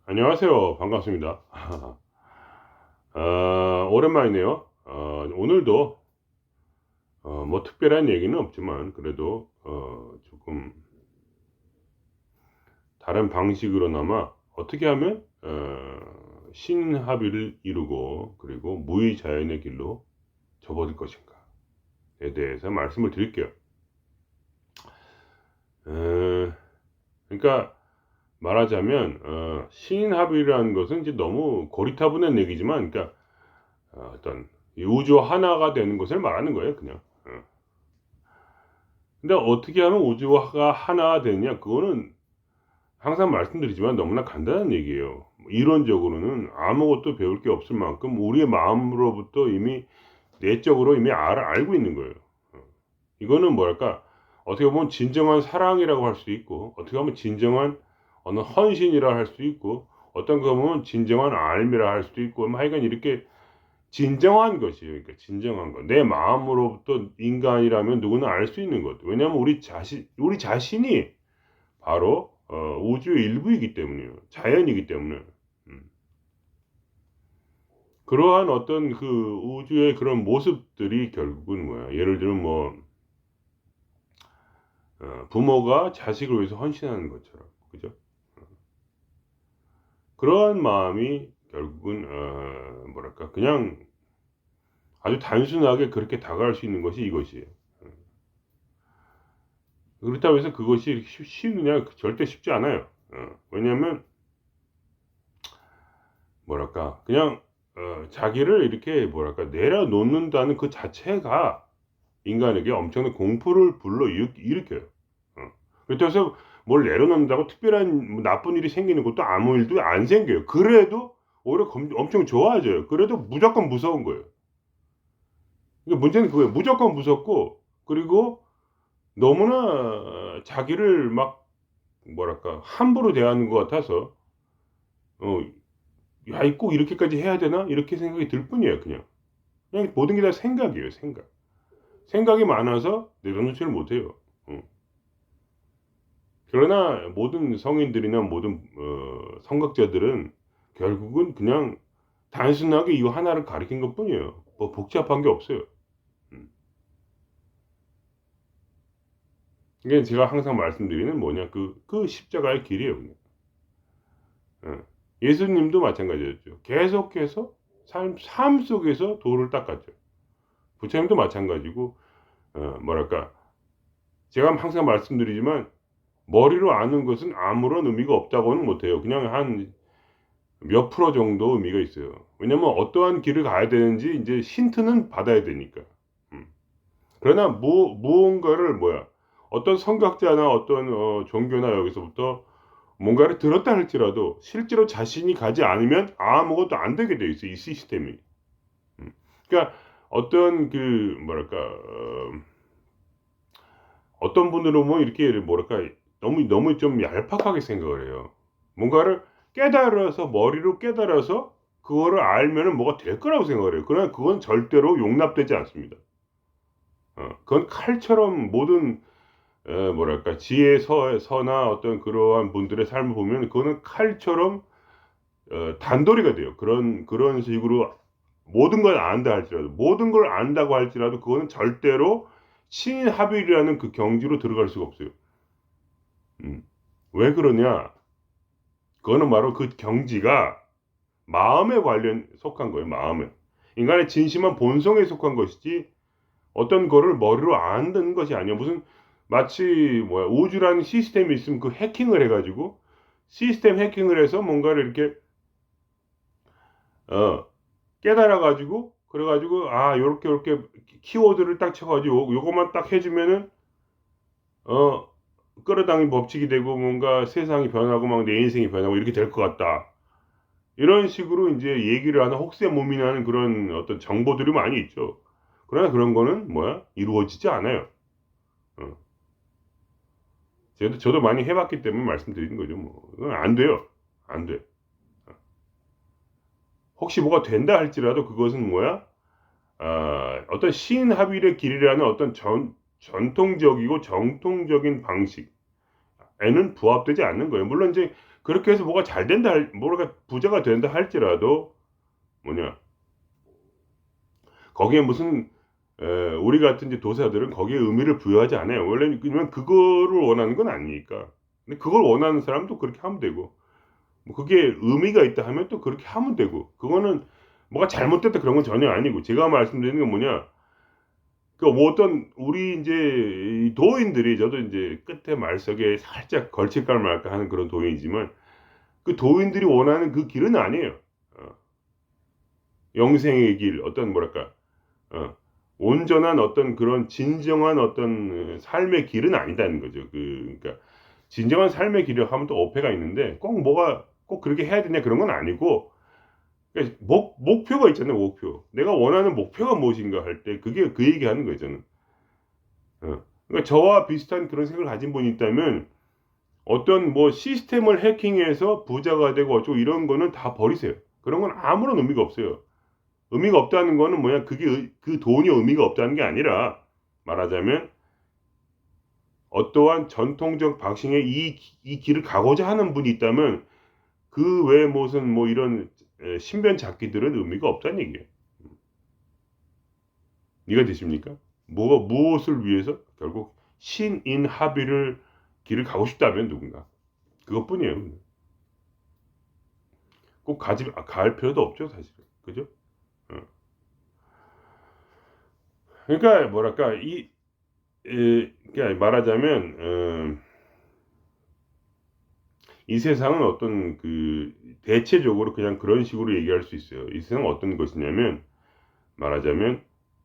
안녕하세요. 반갑습니다. 오랜만이네요. 오늘도 뭐 특별한 얘기는 없지만 그래도 조금 다른 방식으로나마 어떻게 하면 신합의를 이루고 그리고 무의자연의 길로 접어들 것인가에 대해서 말씀을 드릴게요. 어 그러니까 말하자면 신합의라는 것은 이제 너무 고리타분한 얘기지만, 그러니까 어떤 이 우주 하나가 되는 것을 말하는 거예요, 그냥. 근데 어떻게 하면 우주가 하나가 되느냐, 그거는 항상 말씀드리지만 너무나 간단한 얘기예요. 뭐 이론적으로는 아무것도 배울 게 없을 만큼 우리의 마음으로부터 이미 내적으로 이미 알고 있는 거예요. 어. 이거는 뭐랄까, 어떻게 보면 진정한 사랑이라고 할 수도 있고, 어떻게 보면 진정한 어느 헌신이라 할 수도 있고, 어떤 거 보면 진정한 알미라 할 수도 있고, 뭐 하여간 이렇게 진정한 것이에요. 그러니까 진정한 것. 내 마음으로부터 인간이라면 누구나 알 수 있는 것. 왜냐하면 우리 자신이 바로 우주의 일부이기 때문이에요. 자연이기 때문에. 음. 그러한 어떤 그 우주의 그런 모습들이 결국은 뭐야. 예를 들면 뭐 부모가 자식을 위해서 헌신하는 것처럼. 그죠? 그러한 마음이 결국은 뭐랄까 그냥 아주 단순하게 그렇게 다가갈 수 있는 것이 이것이에요. 그렇다고 해서 그것이 쉽느냐? 절대 쉽지 않아요. 왜냐하면 뭐랄까 그냥 자기를 이렇게 뭐랄까 내려놓는다는 그 자체가 인간에게 엄청난 공포를 일으켜요. 그렇다고 해서 뭘 내려놓는다고 특별한 뭐 나쁜 일이 생기는 것도 아무 일도 안 생겨요. 그래도 오히려 엄청 좋아져요. 그래도 무조건 무서운 거예요. 그러니까 문제는 그거예요. 무조건 무섭고, 그리고 너무나 자기를 막 뭐랄까 함부로 대하는 것 같아서 어 '야 이 꼭 이렇게까지 해야 되나?' 이렇게 생각이 들 뿐이에요, 그냥. 그냥 모든 게 다 생각이에요, 생각. 생각이 많아서 내려놓지를 못해요. 어. 그러나 모든 성인들이나 모든 선각자들은 결국은 그냥 단순하게 이거 하나를 가리킨 것뿐이에요. 뭐 복잡한 게 없어요. 음. 이게 제가 항상 말씀드리는 뭐냐, 그 십자가의 길이에요, 그냥. 예. 예수님도 마찬가지였죠. 계속해서 삶 속에서 도를 닦았죠. 부처님도 마찬가지고, 뭐랄까 제가 항상 말씀드리지만 머리로 아는 것은 아무런 의미가 없다고는 못해요. 그냥 한 몇 프로 정도 의미가 있어요. 왜냐면 어떠한 길을 가야 되는지 인제 힌트는 받아야 되니까. 음. 그러나 무언가를 뭐야, 어떤 선각자나 어떤 종교나 여기서부터 뭔가를 들었다 할지라도 실제로 자신이 가지 않으면 아무것도 안 되게 돼 있어, 이 시스템이. 음. 그러니까 어떤 그 뭐랄까 어떤 분들은 뭐 이렇게 뭐랄까 너무 좀 얄팍하게 생각을 해요. 뭔가를 깨달아서 머리로 깨달아서 그거를 알면은 뭐가 될 거라고 생각을 해요. 그러나 그건 절대로 용납되지 않습니다. 그건 칼처럼 모든 뭐랄까 지혜서나 어떤 그러한 분들의 삶을 보면 그거는 칼처럼 단도리가 돼요. 그런 식으로 모든 걸 안다 할지라도, 모든 걸 안다고 할지라도 그거는 절대로 신합일이라는 그 경지로 들어갈 수가 없어요. 음. 왜 그러냐? 그거는 바로 그 경지가 마음에 관련 속한 거예요, 마음에. 인간의 진심한 본성에 속한 것이지 어떤 거를 머리로 안는 것이 아니야. 무슨 마치 뭐야, 우주라는 시스템이 있으면 그 해킹을 해 가지고 시스템 해킹을 해서 뭔가를 이렇게 어 깨달아 가지고 그래 가지고 요렇게 키워드를 딱 쳐 가지고 요것만 딱 해 주면은 어 끌어당긴 법칙이 되고 뭔가 세상이 변하고 막 내 인생이 변하고 이렇게 될 것 같다. 이런 식으로 인제 얘기를 하는 혹세무민하는 그런 어떤 정보들이 많이 있죠. 그러나 그런 거는 뭐야? 이루어지지 않아요. 어. 저도 많이 해 봤기 때문에 말씀드리는 거죠 뭐. 그건 안 돼요. 안 돼. 어. 혹시 뭐가 된다 할지라도 그것은 뭐야? 어떤 신합일의 길이라는 어떤 전통적이고 정통적인 방식. 에는 부합되지 않는 거예요. 물론 이제 그렇게 해서 뭐가 잘 된다 뭐가 부자가 된다 할지라도 뭐냐 거기에 무슨 우리 같은 이제 도사들은 거기에 의미를 부여하지 않아요. 원래는 그냥 그거를 원하는 건 아니니까. 근데 그걸 원하는 사람도 그렇게 하면 되고 뭐 그게 의미가 있다 하면 또 그렇게 하면 되고 그거는 뭐가 잘못됐다 그런 건 전혀 아니고 제가 말씀드리는 건 뭐냐 그 뭐 어떤 우리 인제 이 도인들이 저도 인제 끝에 말석에 살짝 걸칠까 말까 하는 그런 도인이지만 그 도인들이 원하는 그 길은 아니에요. 어 영생의 길 어떤 뭐랄까 온전한 어떤 그런 진정한 어떤 삶의 길은 아니다는 거죠. 그러니까 진정한 삶의 길이라고 하면 또 어폐가 있는데 꼭 뭐가 꼭 그렇게 해야 되냐 그런 건 아니고 그러니까 목표가 있잖아요, 목표. 내가 원하는 목표가 무엇인가 할 때 그게 그 얘기하는 거예요, 저는. 그러니까 저와 비슷한 그런 생각을 가진 분이 있다면 어떤 뭐 시스템을 해킹해서 부자가 되고 어쩌고 이런 거는 다 버리세요. 그런 건 아무런 의미가 없어요. 의미가 없다는 거는 뭐냐 그게 그 돈이 의미가 없다는 게 아니라 말하자면 어떠한 전통적 방식의 이 길을 가고자 하는 분이 있다면 그 외에 무슨 뭐 이런 신변잡기들은 의미가 없다는 얘기예요. 이해가 되십니까? 뭐가 무엇을 위해서 결국 신인합의를 길을 가고 싶다면 누군가 그것뿐이에요. 꼭 갈 필요도 없죠 사실은. 그죠? 어. 그러니까 뭐랄까 그러니까 말하자면 이 세상은 어떤 그 대체적으로 그냥 그런 식으로 얘기할 수 있어요. 이 세상은 어떤 것이냐면 말하자면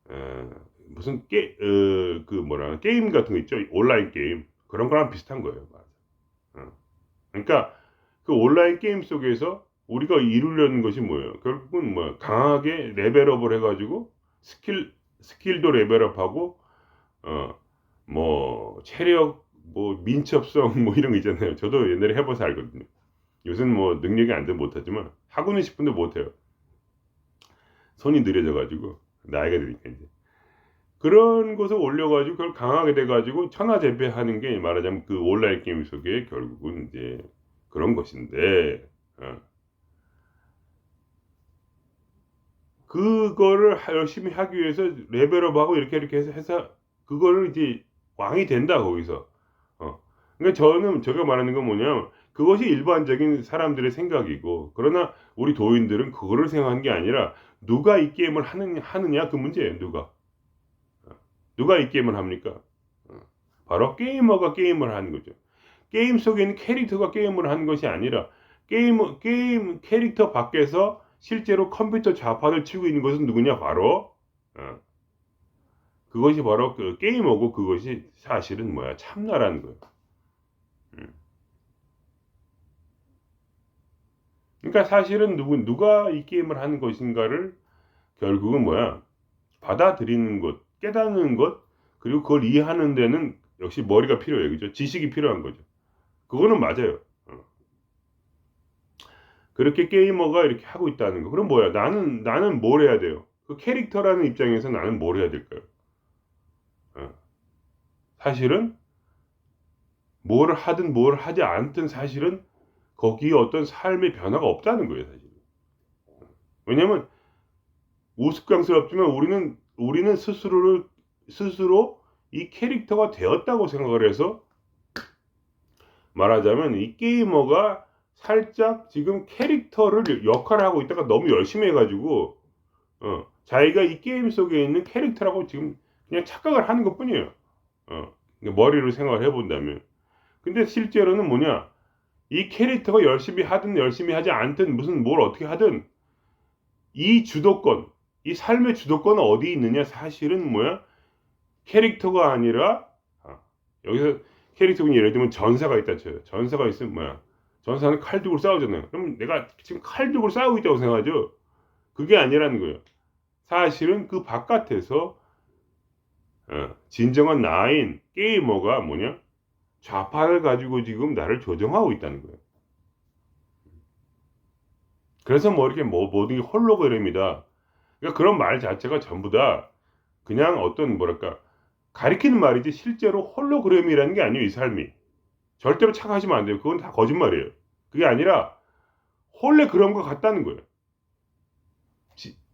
어 무슨 그 뭐라 게임 같은 거 있죠. 온라인 게임. 그런 거랑 비슷한 거예요. 맞아. 그러니까 그 온라인 게임 속에서 우리가 이루려는 것이 뭐예요? 결국은 뭐 강하게 레벨업을 해 가지고 스킬도 레벨업하고 뭐 체력 뭐 민첩성 뭐 이런 거 있잖아요. 저도 옛날에 해 봐서 알거든요. 요새는 뭐 능력이 안 돼서 못 하지만 하고는 싶은데 못 해요. 손이 느려져 가지고 나이가 드니까 인제. 그런 것을 올려 가지고 그걸 강하게 돼 가지고 천하제패하는 게 말하자면 그 온라인 게임 속에 결국은 인제 그런 것인데 그거를 열심히 하기 위해서 레벨업하고 이렇게 해서 그거를 이제 왕이 된다 거기서. 그러니까 저는 제가 말하는 건 뭐냐면 그것이 일반적인 사람들의 생각이고 그러나 우리 도인들은 그거를 생각하는 게 아니라 누가 이 게임을 하느냐 그 문제예요. 누가 이 게임을 합니까? 어. 바로 게이머가 게임을 하는 거죠. 게임 속에 있는 캐릭터가 게임을 하는 것이 아니라 게임 캐릭터 밖에서 실제로 컴퓨터 좌판을 치고 있는 것은 누구냐? 바로 어, 그것이 바로 그 게이머고 그것이 사실은 뭐야? 참나라는 거예요. 음. 그러니까 사실은 누가 이 게임을 하는 것인가를 결국은 뭐야? 받아들이는 것, 깨닫는 것, 그리고 그걸 이해하는 데는 역시 머리가 필요해요. 그죠? 지식이 필요한 거죠. 그거는 맞아요. 그렇게 게이머가 이렇게 하고 있다는 거. 그럼 뭐야? 나는 뭘 해야 돼요? 그 캐릭터라는 입장에서 나는 뭘 해야 될까요? 어. 사실은 뭘 하든 뭘 하지 않든 사실은 거기에 어떤 삶의 변화가 없다는 거예요, 사실은. 왜냐면 우스꽝스럽지만 우리는 스스로 이 캐릭터가 되었다고 생각을 해서 말하자면 이 게이머가 살짝 지금 캐릭터를 역할을 하고 있다가 너무 열심히 해 가지고 자기가 이 게임 속에 있는 캐릭터라고 지금 그냥 착각을 하는 것뿐이에요. 머리로 생각을 해 본다면. 근데 실제로는 뭐냐? 이 캐릭터가 열심히 하든 열심히 하지 않든 무슨 뭘 어떻게 하든 이 주도권, 이 삶의 주도권은 어디에 있느냐? 사실은 뭐야? 캐릭터가 아니라 여기서 캐릭터군이 예를 들면 전사가 있다 쳐요. 전사가 있으면 뭐야? 전사는 칼 들고 싸우잖아요. 그럼 내가 지금 칼 들고 싸우고 있다고 생각하죠? 그게 아니라는 거예요. 사실은 그 바깥에서 진정한 나인 게이머가 뭐냐? 좌파를 가지고 지금 나를 조정하고 있다는 거예요. 그래서 뭐 이렇게 뭐 모든 게 홀로그램이다. 그러니까 그런 말 자체가 전부 다 그냥 어떤 뭐랄까 가리키는 말이지 실제로 홀로그램이라는 게 아니에요, 이 삶이. 절대로 착각하시면 안 돼요. 그건 다 거짓말이에요. 그게 아니라 원래 그런 것 같다는 거예요.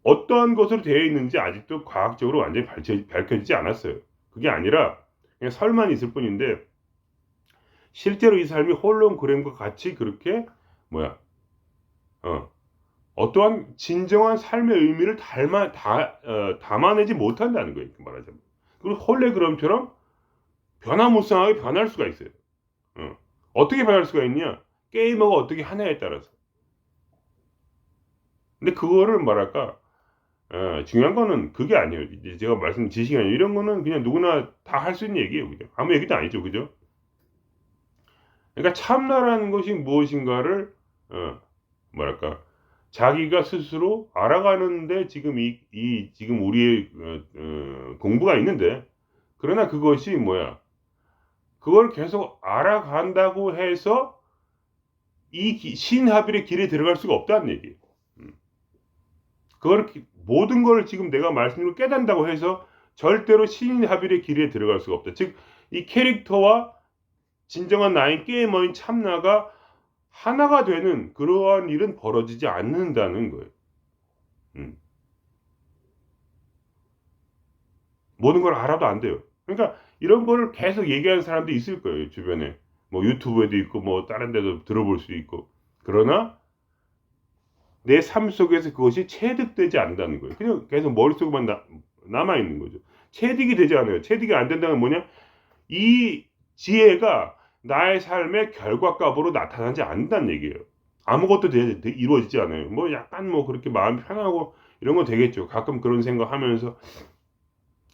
어떠한 것으로 되어 있는지 아직도 과학적으로 완전히 밝혀지지 않았어요. 그게 아니라 그냥 설만 있을 뿐인데 실제로 이 삶이 홀로그램과 같이 그렇게 뭐야 어떠한 진정한 삶의 의미를 담아내지 못한다는 거예요. 말하자면. 그리고 홀로그램처럼 변화무쌍하게 변할 수가 있어요. 어떻게 변할 수가 있냐? 게이머가 어떻게 하냐에 따라서. 근데 그거를 뭐랄까 중요한 거는 그게 아니에요. 이제 제가 말씀드린 지식이 아니에요. 이런 거는 그냥 누구나 다 할 수 있는 얘기예요. 그죠? 아무 얘기도 아니죠. 그죠? 그러니까 참나라는 것이 무엇인가를 뭐랄까 자기가 스스로 알아가는데 지금 지금 우리의 공부가 있는데 그러나 그것이 뭐야? 그걸 계속 알아간다고 해서 신합일의 길에 들어갈 수가 없다는 얘기예요. 그걸 모든 걸 지금 내가 말씀드린 걸 깨닫는다고 해서 절대로 신합일의 길에 들어갈 수가 없다. 즉 이 캐릭터와 진정한 나인 게이머인 참나가 하나가 되는 그러한 일은 벌어지지 않는다는 거예요. 음. 모든 걸 알아도 안 돼요. 그러니까 이런 거를 계속 얘기하는 사람도 있을 거예요. 주변에. 뭐 유튜브에도 있고 뭐 다른 데도 들어볼 수 있고. 그러나 내 삶 속에서 그것이 체득되지 않는다는 거예요. 그냥 계속 머릿속에만 남아 있는 거죠. 체득이 되지 않아요. 체득이 안 된다는 건 뭐냐? 이 지혜가 나의 삶의 결과값으로 나타나지 않는다는 얘기예요. 아무것도 이루어지지 않아요. 뭐 약간 뭐 그렇게 마음이 편하고 이런 건 되겠죠. 가끔 그런 생각하면서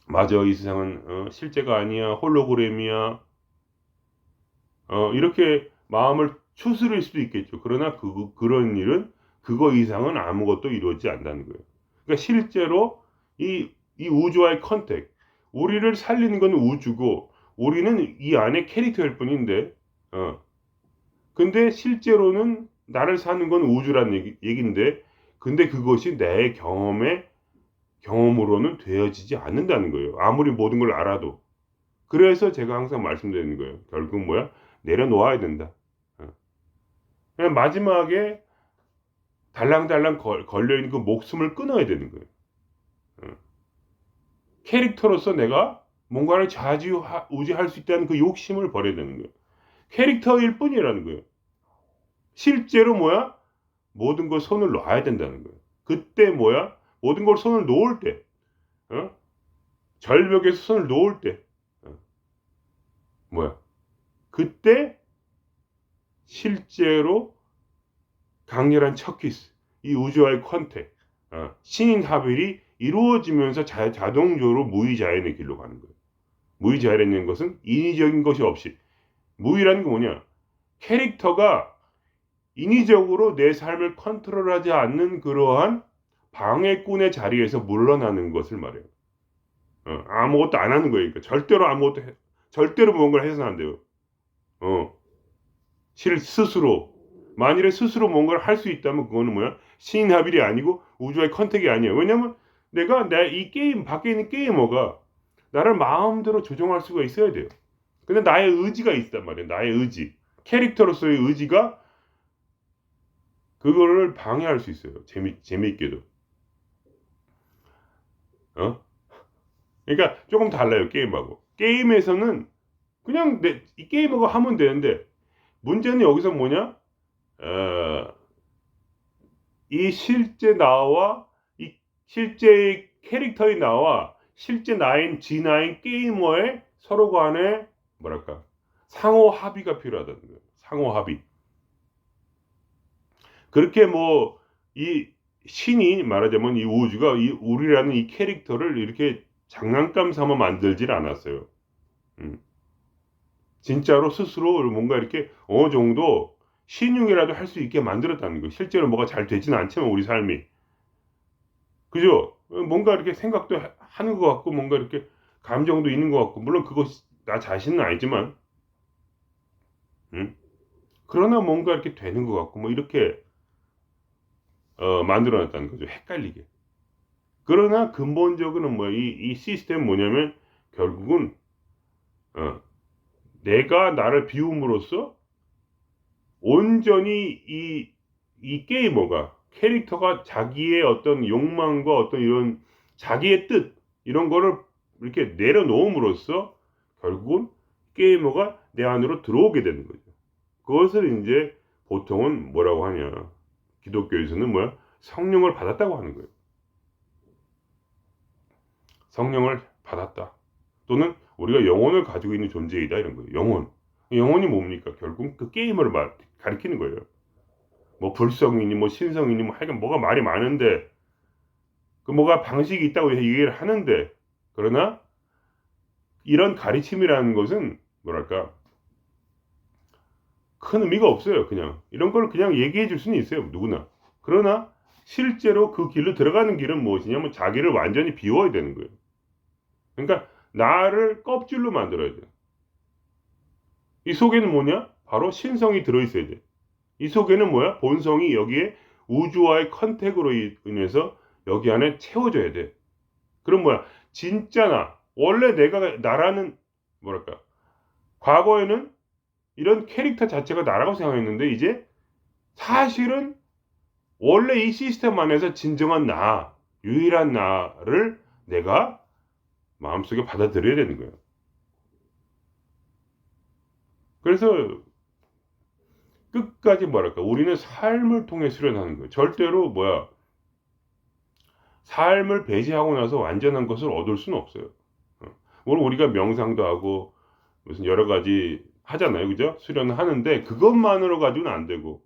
맞아 이 세상은 실제가 아니야 홀로그램이야 이렇게 마음을 추스릴 수도 있겠죠. 그러나 그런 일은 그거 이상은 아무것도 이루어지지 않는다는 거예요. 그러니까 실제로 이 우주와의 컨택 우리를 살리는 건 우주고 우리는 이 안에 캐릭터일 뿐인데 근데 실제로는 나를 사는 건 우주라는 얘기인데 근데 그것이 내 경험으로는 되어지지 않는다는 거예요. 아무리 모든 걸 알아도. 그래서 제가 항상 말씀드리는 거예요. 결국 뭐야? 내려놓아야 된다. 그냥 마지막에 달랑달랑 걸려있는 그 목숨을 끊어야 되는 거예요. 캐릭터로서 내가 뭔가를 좌지우지할 수 있다는 그 욕심을 버려야 되는 거예요. 캐릭터일 뿐이라는 거예요. 실제로 뭐야? 모든 걸 손을 놔야 된다는 거예요. 그때 뭐야? 모든 걸 손을 놓을 때, 절벽에서 손을 놓을 때, 뭐야? 그때 실제로 강렬한 첫 키스, 이 우주와의 컨택, 신인 합일이 이루어지면서 자동적으로 무의자연의 길로 가는 거예요. 무의자연이라는 것은 인위적인 것이 없이 무의라는 게 뭐냐? 캐릭터가 인위적으로 내 삶을 컨트롤하지 않는 그러한 방해꾼의 자리에서 물러나는 것을 말해요. 아무것도 안 하는 거예요. 그러니까 절대로 뭔가를 해서는 안 돼요. 스스로 만일에 스스로 뭔가를 할 수 있다면 그거는 뭐야? 신합일이 아니고 우주와의 컨택이 아니에요. 왜냐면 내가 이 게임 밖에 있는 게이머가 나를 마음대로 조종할 수가 있어야 돼요. 근데 나의 의지가 있단 말이에요. 나의 의지. 캐릭터로서의 의지가 그거를 방해할 수 있어요. 재미있게도. 그러니까 조금 달라요. 게임하고. 게임에서는 그냥 이 게임하고 하면 되는데 문제는 여기서 뭐냐? 이 실제 나와 이 실제의 캐릭터의 나와 실제 나인 진나인 게이머의 서로 간에 뭐랄까 상호 합의가 필요하다는 거예요. 상호 합의. 그렇게 뭐 이 신이 말하자면 이 우주가 이 우리라는 이 캐릭터를 이렇게 장난감 삼아 만들질 않았어요. 진짜로 스스로 뭔가 이렇게 어느 정도 신용이라도 할 수 있게 만들었다는 거예요. 실제로 뭐가 잘 되지는 않지만 우리 삶이. 그죠? 뭔가 이렇게 생각도 하는 것 같고 뭔가 이렇게 감정도 있는 것 같고 물론 그것이 나 자신은 아니지만 그러나 뭔가 이렇게 되는 것 같고 뭐 이렇게 만들어놨다는 거죠. 헷갈리게. 그러나 근본적으로는 뭐 이 시스템 뭐냐면 결국은 내가 나를 비움으로써 온전히 이 게이머가, 캐릭터가 자기의 어떤 욕망과 어떤 이런 자기의 뜻, 이런 거를 이렇게 내려놓음으로써 결국은 게이머가 내 안으로 들어오게 되는 거죠. 그것을 이제 보통은 뭐라고 하냐. 기독교에서는 뭐야? 성령을 받았다고 하는 거예요. 성령을 받았다. 또는 우리가 영혼을 가지고 있는 존재이다, 이런 거예요. 영혼. 영혼이 뭡니까? 결국 그 게임을 가리키는 거예요. 뭐 불성이니 뭐 신성이니 뭐 하여간 뭐가 말이 많은데, 그 뭐가 방식이 있다고 얘기를 하는데, 그러나 이런 가르침이라는 것은 뭐랄까 큰 의미가 없어요. 그냥 이런 걸 그냥 얘기해 줄 수는 있어요, 누구나. 그러나 실제로 그 길로 들어가는 길은 무엇이냐면 자기를 완전히 비워야 되는 거예요. 그러니까 나를 껍질로 만들어야 돼. 이 속에는 뭐냐? 바로 신성이 들어있어야 돼. 이 속에는 뭐야? 본성이 여기에 우주와의 컨택으로 인해서 여기 안에 채워져야 돼. 그럼 뭐야? 진짜 나. 원래 내가 나라는 뭐랄까? 과거에는 이런 캐릭터 자체가 나라고 생각했는데 이제 사실은 원래 이 시스템 안에서 진정한 나, 유일한 나를 내가 마음속에 받아들여야 되는 거예요. 그래서 끝까지 뭐랄까 우리는 삶을 통해 수련하는 거예요. 절대로 뭐야 삶을 배제하고 나서 완전한 것을 얻을 수는 없어요. 물론 우리가 명상도 하고 무슨 여러 가지 하잖아요, 그죠? 수련을 하는데 그것만으로 가지고는 안 되고,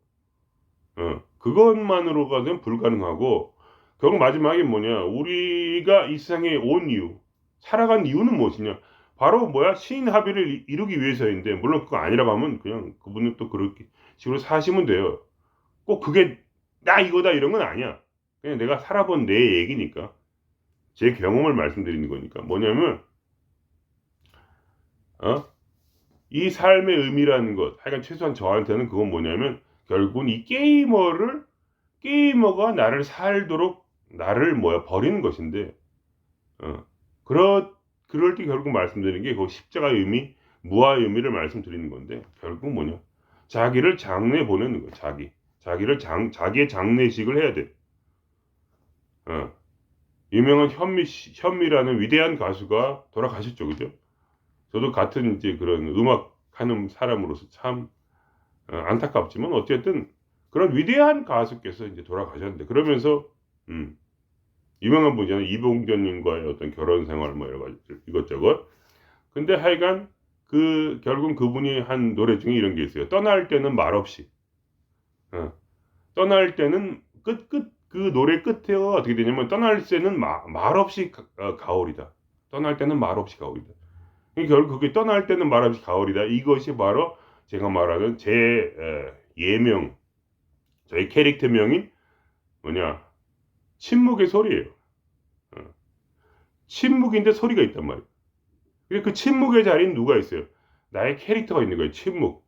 그것만으로 가지고는 불가능하고, 결국 마지막에 뭐냐? 우리가 이 세상에 온 이유, 살아간 이유는 무엇이냐? 바로 뭐야? 신합의를 이루기 위해서인데, 물론 그거 아니라고 하면 그냥 그분은 또 그렇게 식으로 사시면 돼요. 꼭 그게 나 이거다 이런 건 아니야. 그냥 내가 살아본 내 얘기니까. 제 경험을 말씀드리는 거니까. 뭐냐면, 이 삶의 의미라는 것, 하여간 최소한 저한테는 그건 뭐냐면, 결국은 이 게이머가 나를 살도록, 나를 버리는 것인데, 그럴 때 결국 말씀드리는 게, 그 십자가의 의미, 무아의 의미를 말씀드리는 건데, 결국 뭐냐? 자기를 장례 보내는 거야, 자기의 장례식을 해야 돼. 유명한 현미라는 위대한 가수가 돌아가셨죠, 그죠? 저도 같은 이제 그런 음악 하는 사람으로서 참 안타깝지만 어쨌든 그런 위대한 가수께서 이제 돌아가셨는데, 그러면서 유명한 분이잖아요. 이봉전님과의 어떤 결혼 생활 뭐 여러 가지 이것저것. 근데 하여간 결국 그분이 한 노래 중에 이런 게 있어요. 떠날 때는 말없이. 떠날 때는 그 노래 끝에 어떻게 되냐면, 떠날 때는 말없이 가오리다. 떠날 때는 말없이 가오리다. 결국 그게 떠날 때는 말없이 가오리다. 이것이 바로 제가 말하는 제 예명, 저희 캐릭터명인 뭐냐? 침묵의 소리예요. 침묵인데 소리가 있단 말이에요. 그 침묵의 자리는 누가 있어요? 나의 캐릭터가 있는 거예요. 침묵.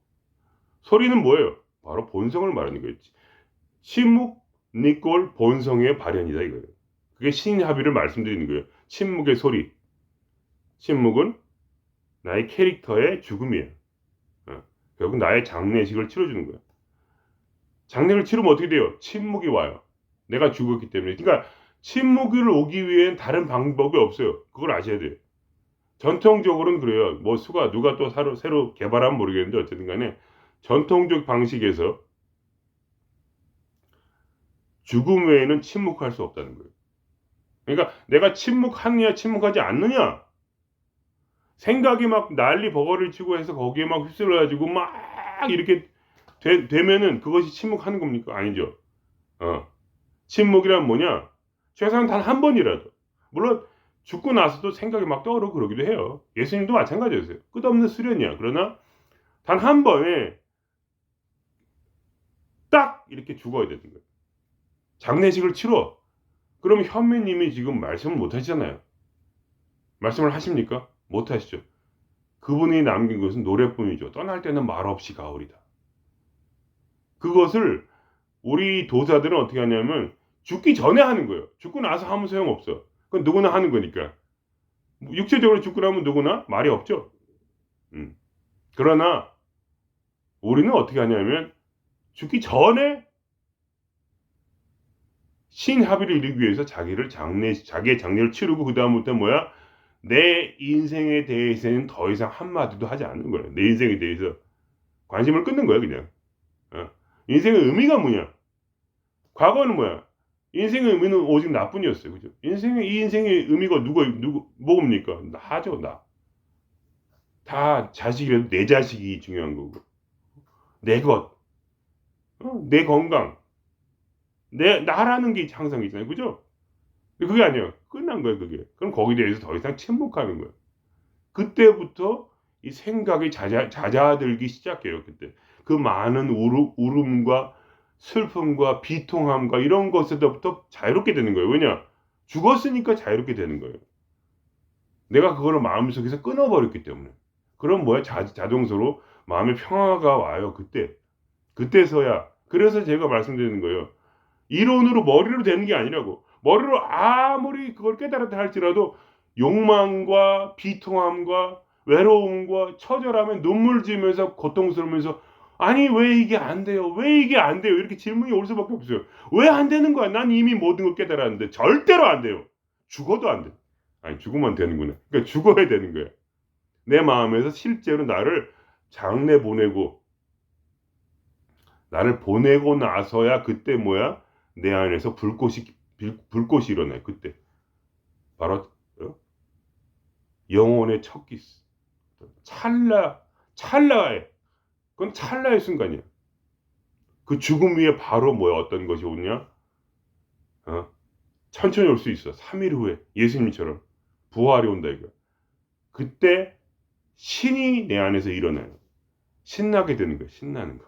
소리는 뭐예요? 바로 본성을 말하는 거예요. 침묵, 니꼴, 본성의 발현이다 이거예요. 그게 신합의를 말씀드리는 거예요. 침묵의 소리. 침묵은 나의 캐릭터의 죽음이에요. 결국 나의 장례식을 치러주는 거예요. 장례를 치르면 어떻게 돼요? 침묵이 와요. 내가 죽었기 때문에. 그러니까 침묵을 오기 위hen 다른 방법이 없어요. 그걸 아셔야 돼요. 전통적으로는 그래요. 뭐 누가 또 새로 개발하면 모르겠는데 어쨌든 간에 전통적 방식에서 죽음 외에는 침묵할 수 없다는 거예요. 그러니까 내가 침묵하느냐 침묵하지 않느냐, 생각이 막 난리 버거리를 치고 해서 거기에 막 휩쓸려 가지고 막 이렇게 되면은 그것이 침묵하는 겁니까? 아니죠. 침묵이란 뭐냐? 최소한 단 한 번이라도, 물론 죽고 나서도 생각이 막 떠오르고 그러기도 해요. 예수님도 마찬가지였어요. 끝없는 수련이야. 그러나 단 한 번에 딱 이렇게 죽어야 되는 거예요. 장례식을 치러. 그럼 현미님이 지금 말씀을 못 하시잖아요. 말씀을 하십니까? 못 하시죠. 그분이 남긴 것은 노래뿐이죠. 떠날 때는 말없이 가오리다. 그것을 우리 도사들은 어떻게 하냐면 죽기 전에 하는 거예요. 죽고 나서 하면 소용없어. 그건 누구나 하는 거니까. 육체적으로 죽고 나면 누구나 말이 없죠. 그러나 우리는 어떻게 하냐면 죽기 전에 신합의를 이루기 위해서 자기의 장례를 치르고 그 다음부터 뭐야? 내 인생에 대해서는 더 이상 한마디도 하지 않는 거예요. 내 인생에 대해서 관심을 끊는 거야 그냥. 인생의 의미가 뭐냐? 과거는 뭐야? 인생의 의미는 오직 나뿐이었어요. 그죠? 이 인생의 의미가 뭐입니까? 나죠, 나. 다 자식이라도 내 자식이 중요한 거고. 내 것, 내 건강, 나라는 게 항상 있잖아요. 그죠? 근데 그게 아니에요. 끝난 거예요, 그게. 그럼 거기에 대해서 더 이상 침묵하는 거예요. 그때부터 이 생각이 잦아들기 시작해요, 그때. 그 많은 울음과 슬픔과 비통함과 이런 것에서부터 자유롭게 되는 거예요. 왜냐? 죽었으니까 자유롭게 되는 거예요. 내가 그거를 마음속에서 끊어버렸기 때문에. 그럼 뭐야? 자동적으로 마음의 평화가 와요, 그때. 그때서야. 그래서 제가 말씀드리는 거예요. 이론으로 머리로 되는 게 아니라고. 머리로 아무리 그걸 깨달았다 할지라도 욕망과 비통함과 외로움과 처절함에 눈물 지으면서 고통스러우면서 아니 왜 이게 안 돼요? 왜 이게 안 돼요? 이렇게 질문이 올 수밖에 없어요. 왜 안 되는 거야? 난 이미 모든 걸 깨달았는데 절대로 안 돼요. 죽어도 안 돼. 아니 죽으면 되는구나. 그러니까 죽어야 되는 거야. 내 마음에서 실제로 나를 보내고 나서야 그때 뭐야? 내 안에서 불꽃이 일어나요. 그때 바로 영혼의 첫 키스. 찰나에 그건 찰나의 순간이야. 그 죽음 위에 바로 뭐야? 어떤 것이 오냐? 어? 천천히 올 수 있어. 3일 후에 예수님처럼 부활이 온다 이거. 그때 신이 내 안에서 일어나요. 신나게 되는 거야. 신나는 거.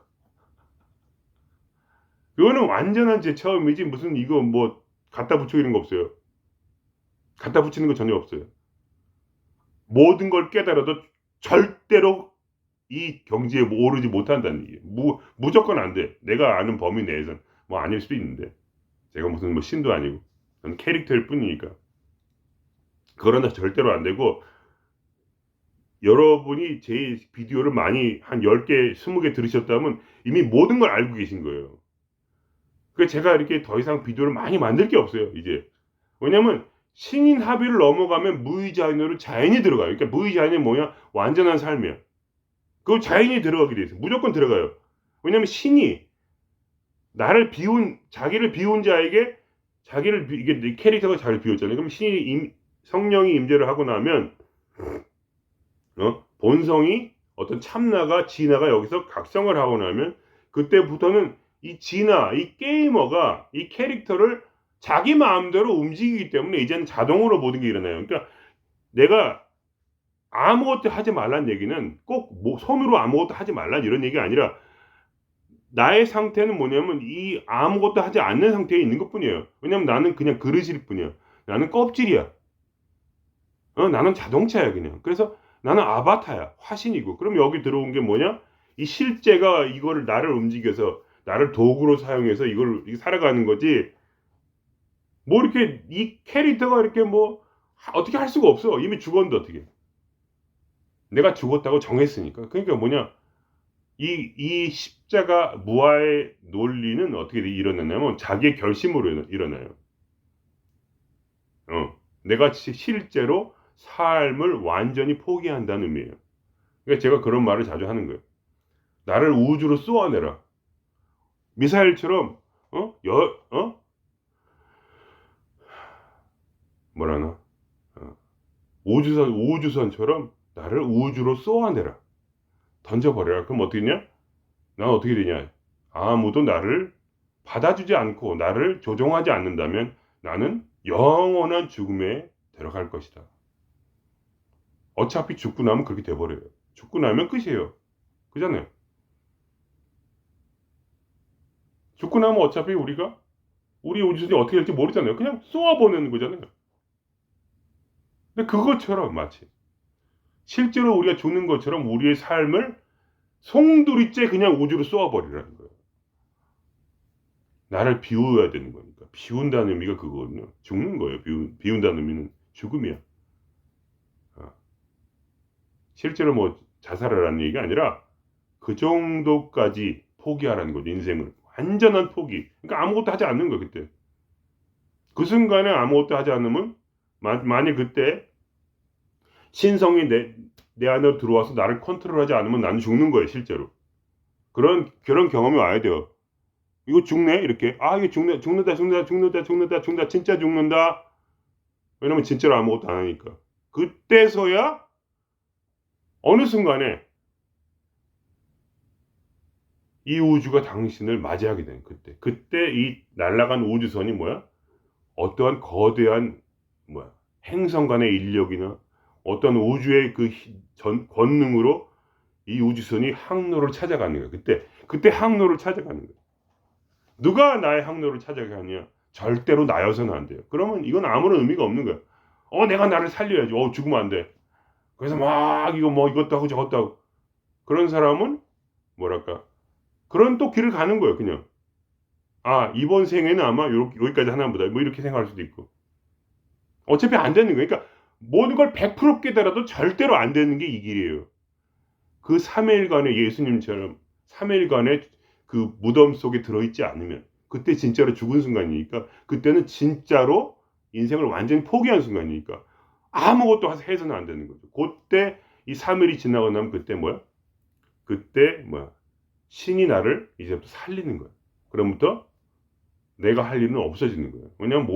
이거는 완전한 제 처음이지 무슨 이거 뭐 갖다 붙이는 거 없어요. 갖다 붙이는 거 전혀 없어요. 모든 걸 깨달아도 절대로 이 경지에 오르지 못한다는 얘기예요. 무조건 안 돼. 내가 아는 범위 내에선 뭐 아닐 수도 있는데 제가 무슨 뭐 신도 아니고 저는 캐릭터일 뿐이니까. 그러나 절대로 안 되고 여러분이 제 비디오를 많이 한 10개, 20개 들으셨다면 이미 모든 걸 알고 계신 거예요. 그래서 제가 이렇게 더 이상 비디오를 많이 만들 게 없어요, 이제. 왜냐면 신인 합의를 넘어가면 무의자인으로 자연이 들어가요. 그러니까 무의자인이 뭐냐? 완전한 삶이야. 그 자연이 들어가게 돼 있어요. 무조건 들어가요. 왜냐면 신이 자기를 비운 자에게 이게 캐릭터가 자기를 비웠잖아요. 그럼 성령이 임재를 하고 나면 본성이 어떤 참나가 진화가 여기서 각성을 하고 나면 그때부터는 이 게이머가 이 캐릭터를 자기 마음대로 움직이기 때문에 이제는 자동으로 모든 게 일어나요. 그러니까 내가 아무것도 하지 말란 얘기는 꼭 손으로 아무것도 하지 말란 이런 얘기가 아니라 나의 상태는 뭐냐면 이 아무것도 하지 않는 상태에 있는 것뿐이에요. 왜냐면 나는 그냥 그릇일 뿐이야. 나는 껍질이야. 나는 자동차야 그냥. 그래서 나는 아바타야. 화신이고. 그럼 여기 들어온 게 뭐냐? 이 실제가 이거를 나를 움직여서 나를 도구로 사용해서 이걸 살아가는 거지. 뭐 이렇게 이 캐릭터가 이렇게 뭐 어떻게 할 수가 없어. 이미 죽었는데 어떻게. 내가 죽었다고 정했으니까. 그러니까 뭐냐? 이 십자가 무아의 논리는 어떻게 일어나냐면 자기의 결심으로 일어나요. 내가 실제로 삶을 완전히 포기한다는 의미예요. 그러니까 제가 그런 말을 자주 하는 거예요. 나를 우주로 쏘아내라. 미사일처럼 어? 여, 어? 뭐라나? 우주선처럼 나를 우주로 쏘아내라. 던져버려라. 그럼 어떻게 되냐? 난 어떻게 되냐? 아무도 나를 받아주지 않고 나를 조종하지 않는다면 나는 영원한 죽음에 들어갈 것이다. 어차피 죽고 나면 그렇게 돼버려요. 죽고 나면 끝이에요. 그잖아요. 죽고 나면 어차피 우리 우주선이 어떻게 될지 모르잖아요. 그냥 쏘아보내는 거잖아요. 근데 그것처럼 마치 실제로 우리가 죽는 것처럼 우리의 삶을 송두리째 그냥 우주로 쏘아버리라는 거예요. 나를 비워야 되는 거니까. 비운다는 의미가 그거거든요. 죽는 거예요. 비운다는 의미는 죽음이야. 실제로 뭐 자살하라는 얘기가 아니라 그 정도까지 포기하라는 거죠. 인생을 완전한 포기. 그러니까 아무것도 하지 않는 거예요. 그때 그 순간에 아무것도 하지 않으면 만약 그때 신성이 내 안으로 들어와서 나를 컨트롤하지 않으면 나는 죽는 거예요. 실제로 그런 경험이 와야 돼요. 이거 죽네 이렇게 이거 죽는다 진짜 죽는다. 왜냐면 진짜로 아무것도 안 하니까. 그때서야 어느 순간에 이 우주가 당신을 맞이하게 된 그때 이 날아간 우주선이 뭐야? 어떠한 거대한 행성 간의 인력이나 어떤 우주의 그 권능으로 이 우주선이 항로를 찾아가는 거야. 그때 항로를 찾아가는 거야. 누가 나의 항로를 찾아가냐? 절대로 나여서는 안 돼요. 그러면 이건 아무런 의미가 없는 거야. 내가 나를 살려야지. 죽으면 안 돼. 그래서 막 이것도 하고 저것도 하고. 그런 사람은 뭐랄까? 그런 또 길을 가는 거예요. 그냥 이번 생에는 아마 여기까지 하나 보다 이렇게 생각할 수도 있고. 어차피 안 되는 거예요. 그러니까 모든 걸 100% 깨달아도 절대로 안 되는 게 이 길이에요. 그 3일간의 예수님처럼 3일간의 그 무덤 속에 들어있지 않으면 그때 진짜로 죽은 순간이니까 그때는 진짜로 인생을 완전히 포기한 순간이니까 아무것도 해서는 안 되는 거죠. 그때 이 3일이 지나고 나면 그때 신이 나를 이제부터 살리는 거야. 그럼부터 내가 할 일은 없어지는 거예요. 왜냐하면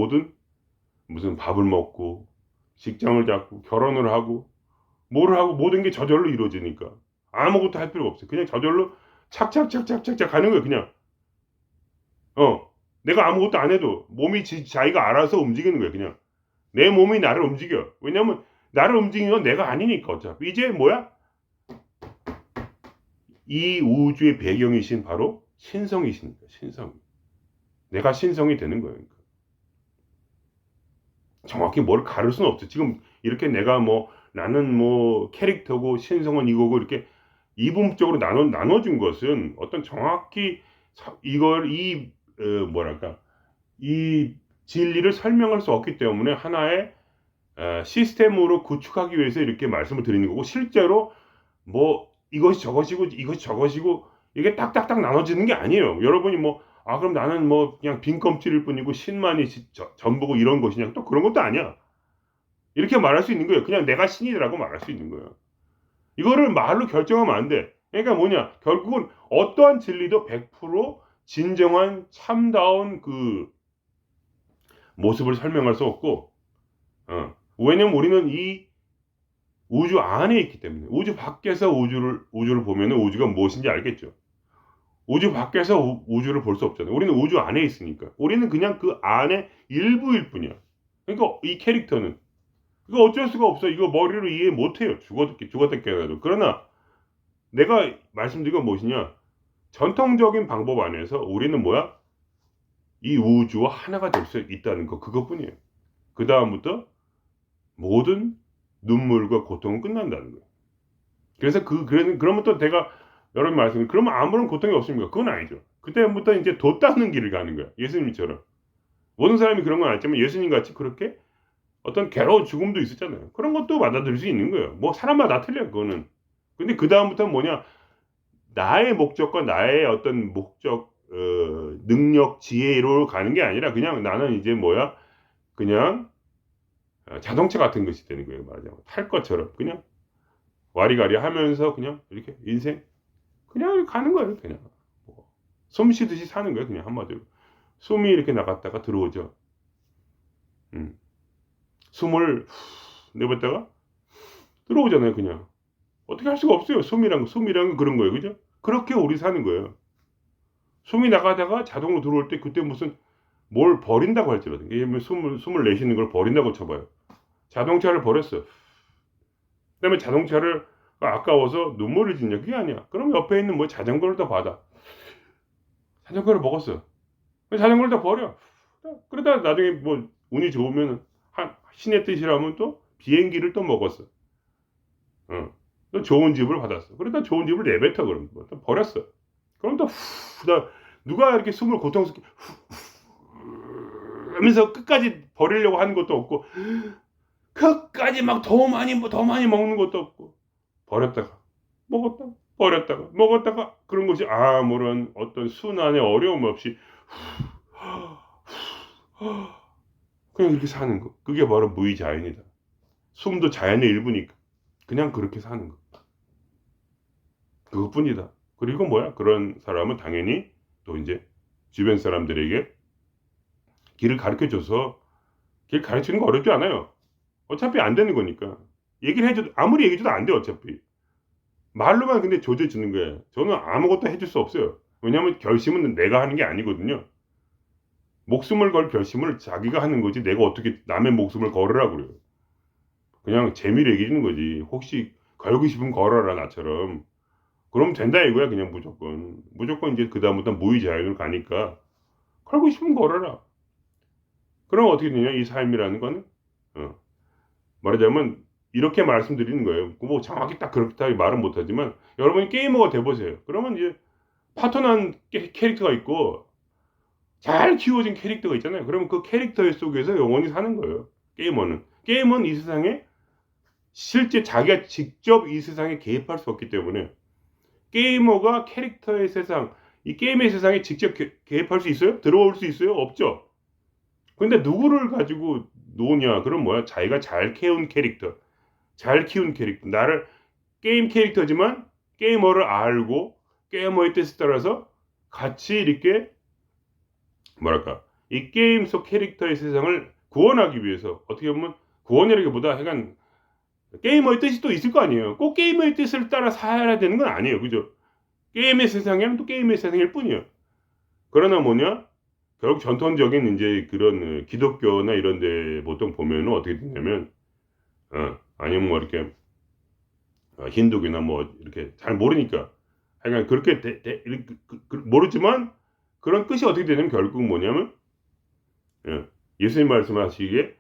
무슨 밥을 먹고 직장을 잡고 결혼을 하고 뭐를 하고 모든 게 저절로 이루어지니까 아무것도 할 필요가 없어요. 그냥 저절로 착착착착착착 가는 거예요. 그냥 내가 아무것도 안 해도 몸이 자기가 알아서 움직이는 거예요. 그냥 내 몸이 나를 움직여. 왜냐면 나를 움직이는 건 내가 아니니까. 어차피 이제 이 우주의 배경이신 바로 신성이십니다. 신성. 내가 신성이 되는 거예요. 그러니까. 정확히 뭘 가를 수는 없죠. 지금 이렇게 내가 나는 캐릭터고 신성은 이거고 이렇게 이분법적으로 나눠준 것은 어떤 정확히 이걸 이 진리를 설명할 수 없기 때문에 하나의 시스템으로 구축하기 위해서 이렇게 말씀을 드리는 거고, 실제로 이것이 저것이고 이게 딱딱딱 나눠지는 게 아니에요. 여러분이 그럼 나는 그냥 빈 껍질일 뿐이고 신만이 전부고 이런 것이냐? 또 그런 것도 아니야. 이렇게 말할 수 있는 거예요. 그냥 내가 신이라고 말할 수 있는 거예요. 이거를 말로 결정하면 안 돼. 그러니까 결국은 어떠한 진리도 100% 진정한 참다운 그 모습을 설명할 수 없고, 왜냐면 우리는 이 우주 안에 있기 때문에. 우주 밖에서 우주를 보면은 우주가 무엇인지 알겠죠. 우주 밖에서 우주를 볼 수 없잖아요. 우리는 우주 안에 있으니까. 우리는 그냥 그 안에 일부일 뿐이야. 그러니까 이 캐릭터는 이거 어쩔 수가 없어. 이거 머리로 이해 못해요. 죽었다 깨어나도. 그러나 내가 말씀드린 건 무엇이냐? 전통적인 방법 안에서 우리는 이 우주와 하나가 될 수 있다는 거, 그것뿐이에요. 그 다음부터 모든 눈물과 고통은 끝난다는 거예요. 그래서 그러면 또 내가 여러분 말씀, 그러면 아무런 고통이 없습니까? 그건 아니죠. 그때부터 이제 돛다는 길을 가는 거야. 예수님처럼. 모든 사람이 그런 건 아니지만 예수님 같이 그렇게 어떤 괴로운 죽음도 있었잖아요. 그런 것도 받아들일 수 있는 거예요. 사람마다 틀려요, 그거는. 근데 그 다음부터는 나의 목적과 나의 어떤 목적, 능력, 지혜로 가는 게 아니라 그냥 나는 이제 그냥 자동차 같은 것이 되는 거예요. 말하자면 탈 것처럼 그냥 와리가리 하면서 그냥 이렇게 인생 그냥 가는 거예요. 그냥 숨 쉬듯이 사는 거예요. 그냥 한마디로 숨이 이렇게 나갔다가 들어오죠. 숨을 내뱉다가 들어오잖아요. 그냥 어떻게 할 수가 없어요. 숨이란 건 그런 거예요. 그죠? 그렇게 우리 사는 거예요. 숨이 나가다가 자동으로 들어올 때 그때 무슨 뭘 버린다고 할지라도, 숨을 내쉬는 걸 버린다고 쳐봐요. 자동차를 버렸어. 그 다음에 자동차를 아까워서 눈물을 짓냐? 그게 아니야. 그럼 옆에 있는 자전거를 다 받아. 자전거를 먹었어. 자전거를 다 버려. 그러다 나중에 운이 좋으면 신의 뜻이라면 또 비행기를 또 먹었어. 또 좋은 집을 받았어. 그러다 좋은 집을 내뱉어. 그럼 또 버렸어. 그럼 또 누가 이렇게 숨을 고통스럽게 하면서 끝까지 버리려고 하는 것도 없고, 끝까지 더 많이 먹는 것도 없고, 버렸다가 먹었다가 버렸다가 먹었다가 그런 것이 아무런 어떤 순환의 어려움 없이 그냥 이렇게 사는 거. 그게 바로 무의자연이다. 숨도 자연의 일부니까 그냥 그렇게 사는 거. 그것뿐이다. 그리고 뭐야? 그런 사람은 당연히 또 이제 주변 사람들에게 길을 가르쳐 줘서 길 가르치는 거 어렵지 않아요. 어차피 안 되는 거니까. 얘기를 해줘도 아무리 얘기해 줘도 안 돼 어차피. 말로만 근데 조져 주는 거예요. 저는 아무것도 해줄 수 없어요. 왜냐하면 결심은 내가 하는 게 아니거든요. 목숨을 걸 결심을 자기가 하는 거지 내가 어떻게 남의 목숨을 걸으라고 그래요. 그냥 재미로 얘기해 주는 거지. 혹시 걸고 싶으면 걸어라 나처럼. 그러면 된다 이거야 그냥 무조건. 무조건 이제 그다음부터 무의자연으로 가니까 걸고 싶으면 걸어라. 그럼 어떻게 되냐 이 삶이라는 거는 말하자면 이렇게 말씀드리는 거예요. 뭐 정확히 딱 그렇다 말은 못하지만 여러분이 게이머가 돼보세요. 그러면 이제 파토난 캐릭터가 있고 잘 키워진 캐릭터가 있잖아요. 그러면 그 캐릭터 속에서 영원히 사는 거예요. 게이머는 이 세상에 실제 자기가 직접 이 세상에 개입할 수 없기 때문에 게이머가 캐릭터의 세상, 이 게임의 세상에 직접 개입할 수 있어요? 들어올 수 있어요? 없죠. 근데 누구를 가지고 노냐? 그럼 뭐야? 자기가 잘 키운 캐릭터, 나를 게임 캐릭터지만 게이머를 알고 게이머의 뜻에 따라서 같이 이렇게 뭐랄까 이 게임 속 캐릭터의 세상을 구원하기 위해서 어떻게 보면 구원이라기보다 약간 게이머의 뜻이 또 있을 거 아니에요. 꼭 게이머의 뜻을 따라 살아야 되는 건 아니에요. 그죠? 게임의 세상에는 또 게임의 세상일 뿐이에요. 그러나 뭐냐? 결국 전통적인 이제 그런 기독교나 이런 데 보통 보면은 어떻게 되냐면 아니면 뭐 이렇게 힌두교나 뭐 이렇게 잘 모르니까 하여간 그렇게 모르지만 그런 끝이 어떻게 되냐면 결국 뭐냐면 예수님 말씀하시기에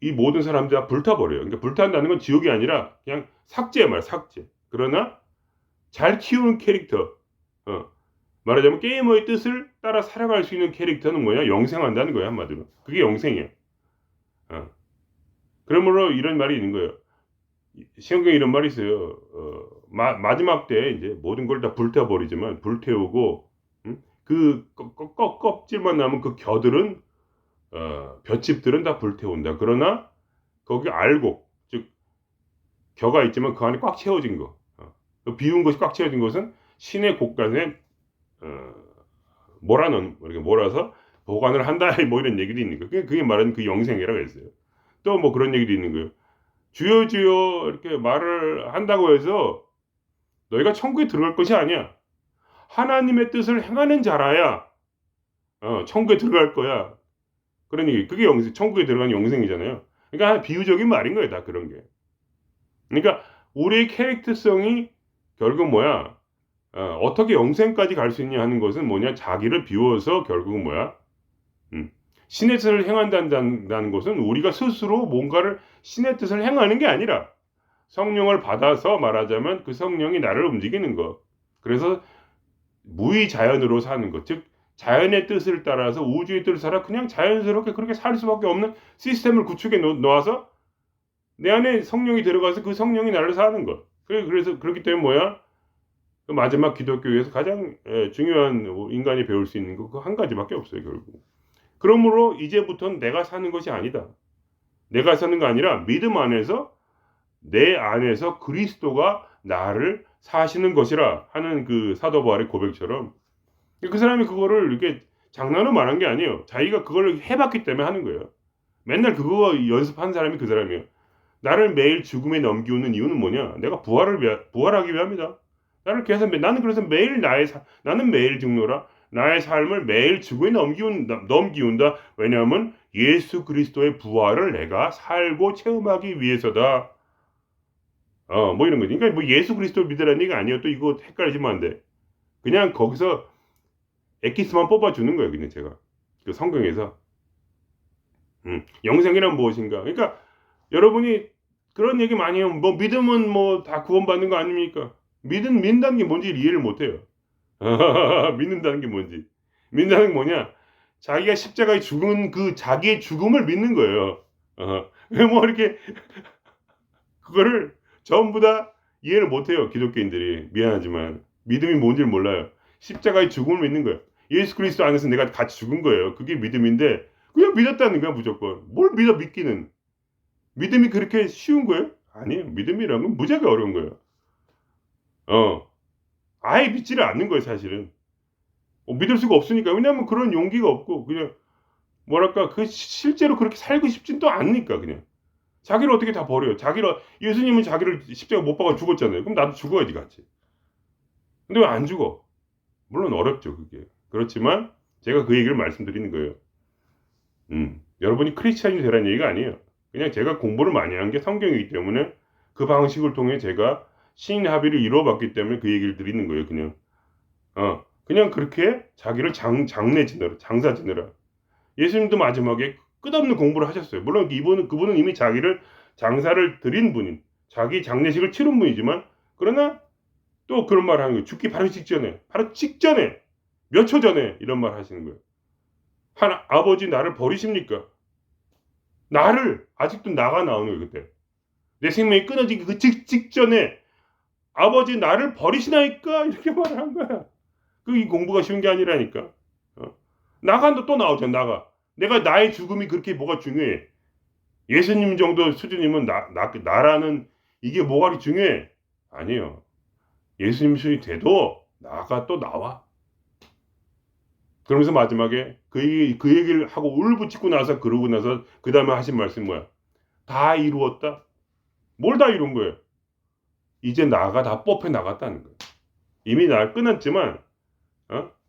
이 모든 사람들 다 불타버려요. 그러니까 불탄다는 건 지옥이 아니라 그냥 삭제야 말 삭제. 그러나 잘 키우는 캐릭터 말하자면 게이머의 뜻을 따라 살아갈 수 있는 캐릭터는 뭐냐? 영생한다는 거야 한마디로. 그게 영생이야. 그러므로 이런 말이 있는 거예요. 성경에 이런 말이 있어요. 마지막 때 이제 모든 걸 다 불태워버리지만 불태우고 그 껍질만 남은 그 겨들은 볏짚들은 다 불태운다. 그러나 거기 알곡 즉 겨가 있지만 그 안에 꽉 채워진 거 비운 것이 꽉 채워진 것은 신의 곳간에 이렇게 몰아서 보관을 한다 뭐 이런 얘기도 있는 거예요. 그게 말하는 그 영생이라고 했어요. 또 뭐 그런 얘기도 있는 거예요. 주여 주여 이렇게 말을 한다고 해서 너희가 천국에 들어갈 것이 아니야. 하나님의 뜻을 행하는 자라야 천국에 들어갈 거야. 그러니 그게 천국에 들어가는 영생이잖아요. 그러니까 비유적인 말인 거예요, 다 그런 게. 그러니까 우리의 캐릭터성이 결국 뭐야? 어떻게 영생까지 갈 수 있냐 하는 것은 뭐냐? 자기를 비워서 결국은 뭐야? 신의 뜻을 행한다는 것은 우리가 스스로 뭔가를 신의 뜻을 행하는 게 아니라 성령을 받아서 말하자면 그 성령이 나를 움직이는 것. 그래서 무의자연으로 사는 것. 즉 자연의 뜻을 따라서 우주의 뜻을 따라 그냥 자연스럽게 그렇게 살 수밖에 없는 시스템을 구축해 놓아서 내 안에 성령이 들어가서 그 성령이 나를 사는 것. 그래서 그렇기 때문에 뭐야? 그 마지막 기독교에서 가장 중요한 인간이 배울 수 있는 거 그 한 가지밖에 없어요 결국. 그러므로 이제부터는 내가 사는 것이 아니다. 내가 사는 거 아니라 믿음 안에서 내 안에서 그리스도가 나를 사시는 것이라 하는 그 사도 바울의 고백처럼 그 사람이 그거를 이렇게 장난으로 말한 게 아니에요. 자기가 그걸 해봤기 때문에 하는 거예요. 맨날 그거 연습한 사람이 그 사람이에요. 나를 매일 죽음에 넘기우는 이유는 뭐냐? 내가 부활하기 위함이다. 나는 그래서 매일 나는 매일 죽노라. 나의 삶을 매일 죽음에 넘기운다. 왜냐하면 예수 그리스도의 부활을 내가 살고 체험하기 위해서다. 뭐 이런 거지. 그러니까 뭐 예수 그리스도를 믿으라는 얘기가 아니에요. 또 이거 헷갈리시면 안 돼. 그냥 거기서 엑기스만 뽑아주는 거예요. 그냥 제가. 그 성경에서. 영생이란 무엇인가. 그러니까 여러분이 그런 얘기 많이 해요. 뭐 믿음은 뭐 다 구원받는 거 아닙니까? 믿는다는 게 뭔지 이해를 못해요. 믿는다는 게 뭔지. 믿는다는 게 뭐냐? 자기가 십자가에 죽은 그 자기의 죽음을 믿는 거예요. 뭐 이렇게 그거를 전부 다 이해를 못해요. 기독교인들이. 미안하지만 믿음이 뭔지를 몰라요. 십자가의 죽음을 믿는 거예요. 예수 그리스도 안에서 내가 같이 죽은 거예요. 그게 믿음인데 그냥 믿었다는 거야 무조건. 뭘 믿기는. 믿음이 그렇게 쉬운 거예요? 아니에요. 믿음이란 건 무지하게 어려운 거예요. 아예 믿지를 않는 거예요 사실은. 믿을 수가 없으니까. 왜냐하면 그런 용기가 없고 그냥 뭐랄까 실제로 그렇게 살고 싶진 또 않으니까 그냥. 자기를 어떻게 다 버려요. 예수님은 자기를 십자가 못 박아 죽었잖아요. 그럼 나도 죽어야지 같이. 근데 왜 안 죽어? 물론 어렵죠 그게. 그렇지만 제가 그 얘기를 말씀드리는 거예요. 여러분이 크리스찬이 되라는 얘기가 아니에요. 그냥 제가 공부를 많이 한 게 성경이기 때문에 그 방식을 통해 제가 신인 합의를 이루어봤기 때문에 그 얘기를 드리는 거예요. 그냥 그렇게 자기를 장사 지내라. 예수님도 마지막에 끝없는 공부를 하셨어요. 물론 그분은 이미 자기를 장사를 드린 분인, 자기 장례식을 치른 분이지만, 그러나 또 그런 말 하는 거예요. 죽기 바로 직전에, 몇 초 전에 이런 말 하시는 거예요. 아버지 나를 버리십니까? 나를, 아직도 나가 나오는 거예요, 그때. 내 생명이 끊어지기 그 직전에, 아버지 나를 버리시나이까? 이렇게 말을 한 거야. 이 공부가 쉬운 게 아니라니까. 나간다 또 나오잖아, 나가. 나의 죽음이 그렇게 뭐가 중요해. 예수님 정도 수준이면 나라는 이게 뭐가 그렇게 중요해. 아니에요. 예수님 수준이 돼도 나가 또 나와. 그러면서 마지막에 그 얘기를 하고 울부짖고 나서 그러고 나서 그 다음에 하신 말씀이 뭐야? 다 이루었다. 뭘 다 이룬 거예요? 이제 나가 다 뽑혀 나갔다는 거예요. 이미 날 끊었지만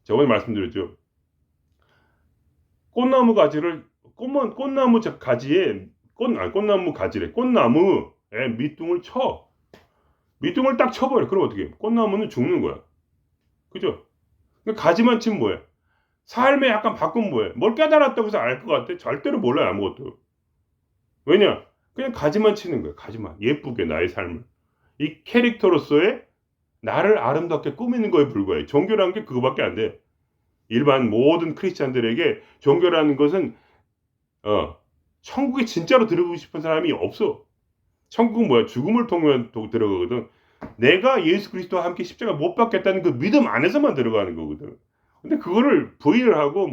저번에 말씀드렸죠. 꽃나무 가지에 꽃나무에 밑둥을 쳐. 밑둥을 딱 쳐버려. 그럼 어떻게 해? 꽃나무는 죽는 거야. 그죠? 가지만 치면 뭐야? 삶에 약간 바꾸면 뭐야? 뭘 깨달았다고 해서 알 것 같아? 절대로 몰라요, 아무것도. 왜냐? 그냥 가지만 치는 거야. 가지만. 예쁘게 나의 삶을. 이 캐릭터로서의 나를 아름답게 꾸미는 거에 불과해. 종교라는 게 그거밖에 안 돼. 일반 모든 크리스찬들에게 종교라는 것은 천국에 진짜로 들어가고 싶은 사람이 없어. 천국은 뭐야? 죽음을 통해 들어가거든. 내가 예수 그리스도와 함께 십자가 못 박겠다는 그 믿음 안에서만 들어가는 거거든. 근데 그거를 부인을 하고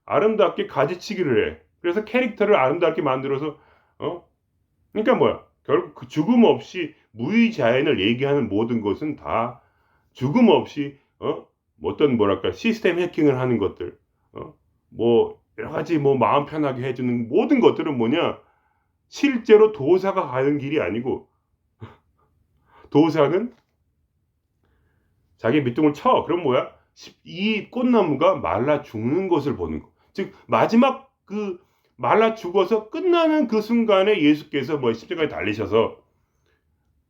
아름답게 가지치기를 해. 그래서 캐릭터를 아름답게 만들어서 그러니까 뭐야? 결국 그 죽음 없이 무의자연을 얘기하는 모든 것은 다 죽음 없이 어떤 뭐랄까 시스템 해킹을 하는 것들, 여러 가지 마음 편하게 해주는 모든 것들은 뭐냐? 실제로 도사가 가는 길이 아니고 도사는 자기 밑둥을 쳐. 그럼 뭐야? 이 꽃나무가 말라 죽는 것을 보는 거. 즉 마지막 말라 죽어서 끝나는 그 순간에 예수께서 십자가에 달리셔서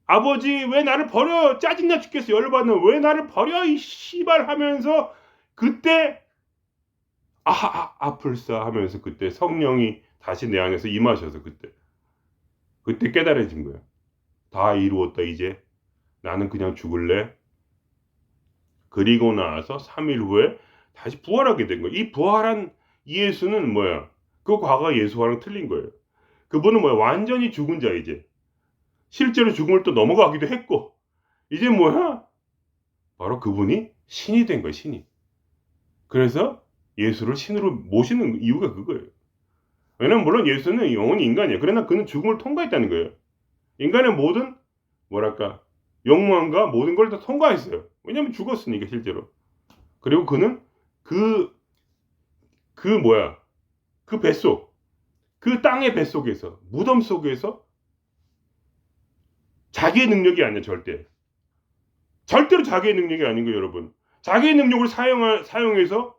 아버지 왜 나를 버려? 짜증나 죽겠어. 열받는 왜 나를 버려? 이 씨발 하면서 그때 아플싸 하면서 그때 성령이 다시 내 안에서 임하셔서 그때 깨달아진 거야. 다 이루었다 이제. 나는 그냥 죽을래. 그리고 나서 3일 후에 다시 부활하게 된 거야. 이 부활한 예수는 뭐야? 그 과거 예수와는 틀린 거예요. 그분은 뭐야? 완전히 죽은 자 이제. 실제로 죽음을 또 넘어가기도 했고 이제 뭐야? 바로 그분이 신이 된 거예요. 신이. 그래서 예수를 신으로 모시는 이유가 그거예요. 왜냐면 물론 예수는 영원히 인간이에요. 그러나 그는 죽음을 통과했다는 거예요. 인간의 모든 뭐랄까 욕망과 모든 걸 다 통과했어요. 왜냐면 죽었으니까 실제로. 그리고 그는 그 뱃속, 그 땅의 뱃속에서 무덤 속에서 자기의 능력이 아니야 절대. 절대로 자기의 능력이 아닌 거예요, 여러분. 자기의 능력을 사용해서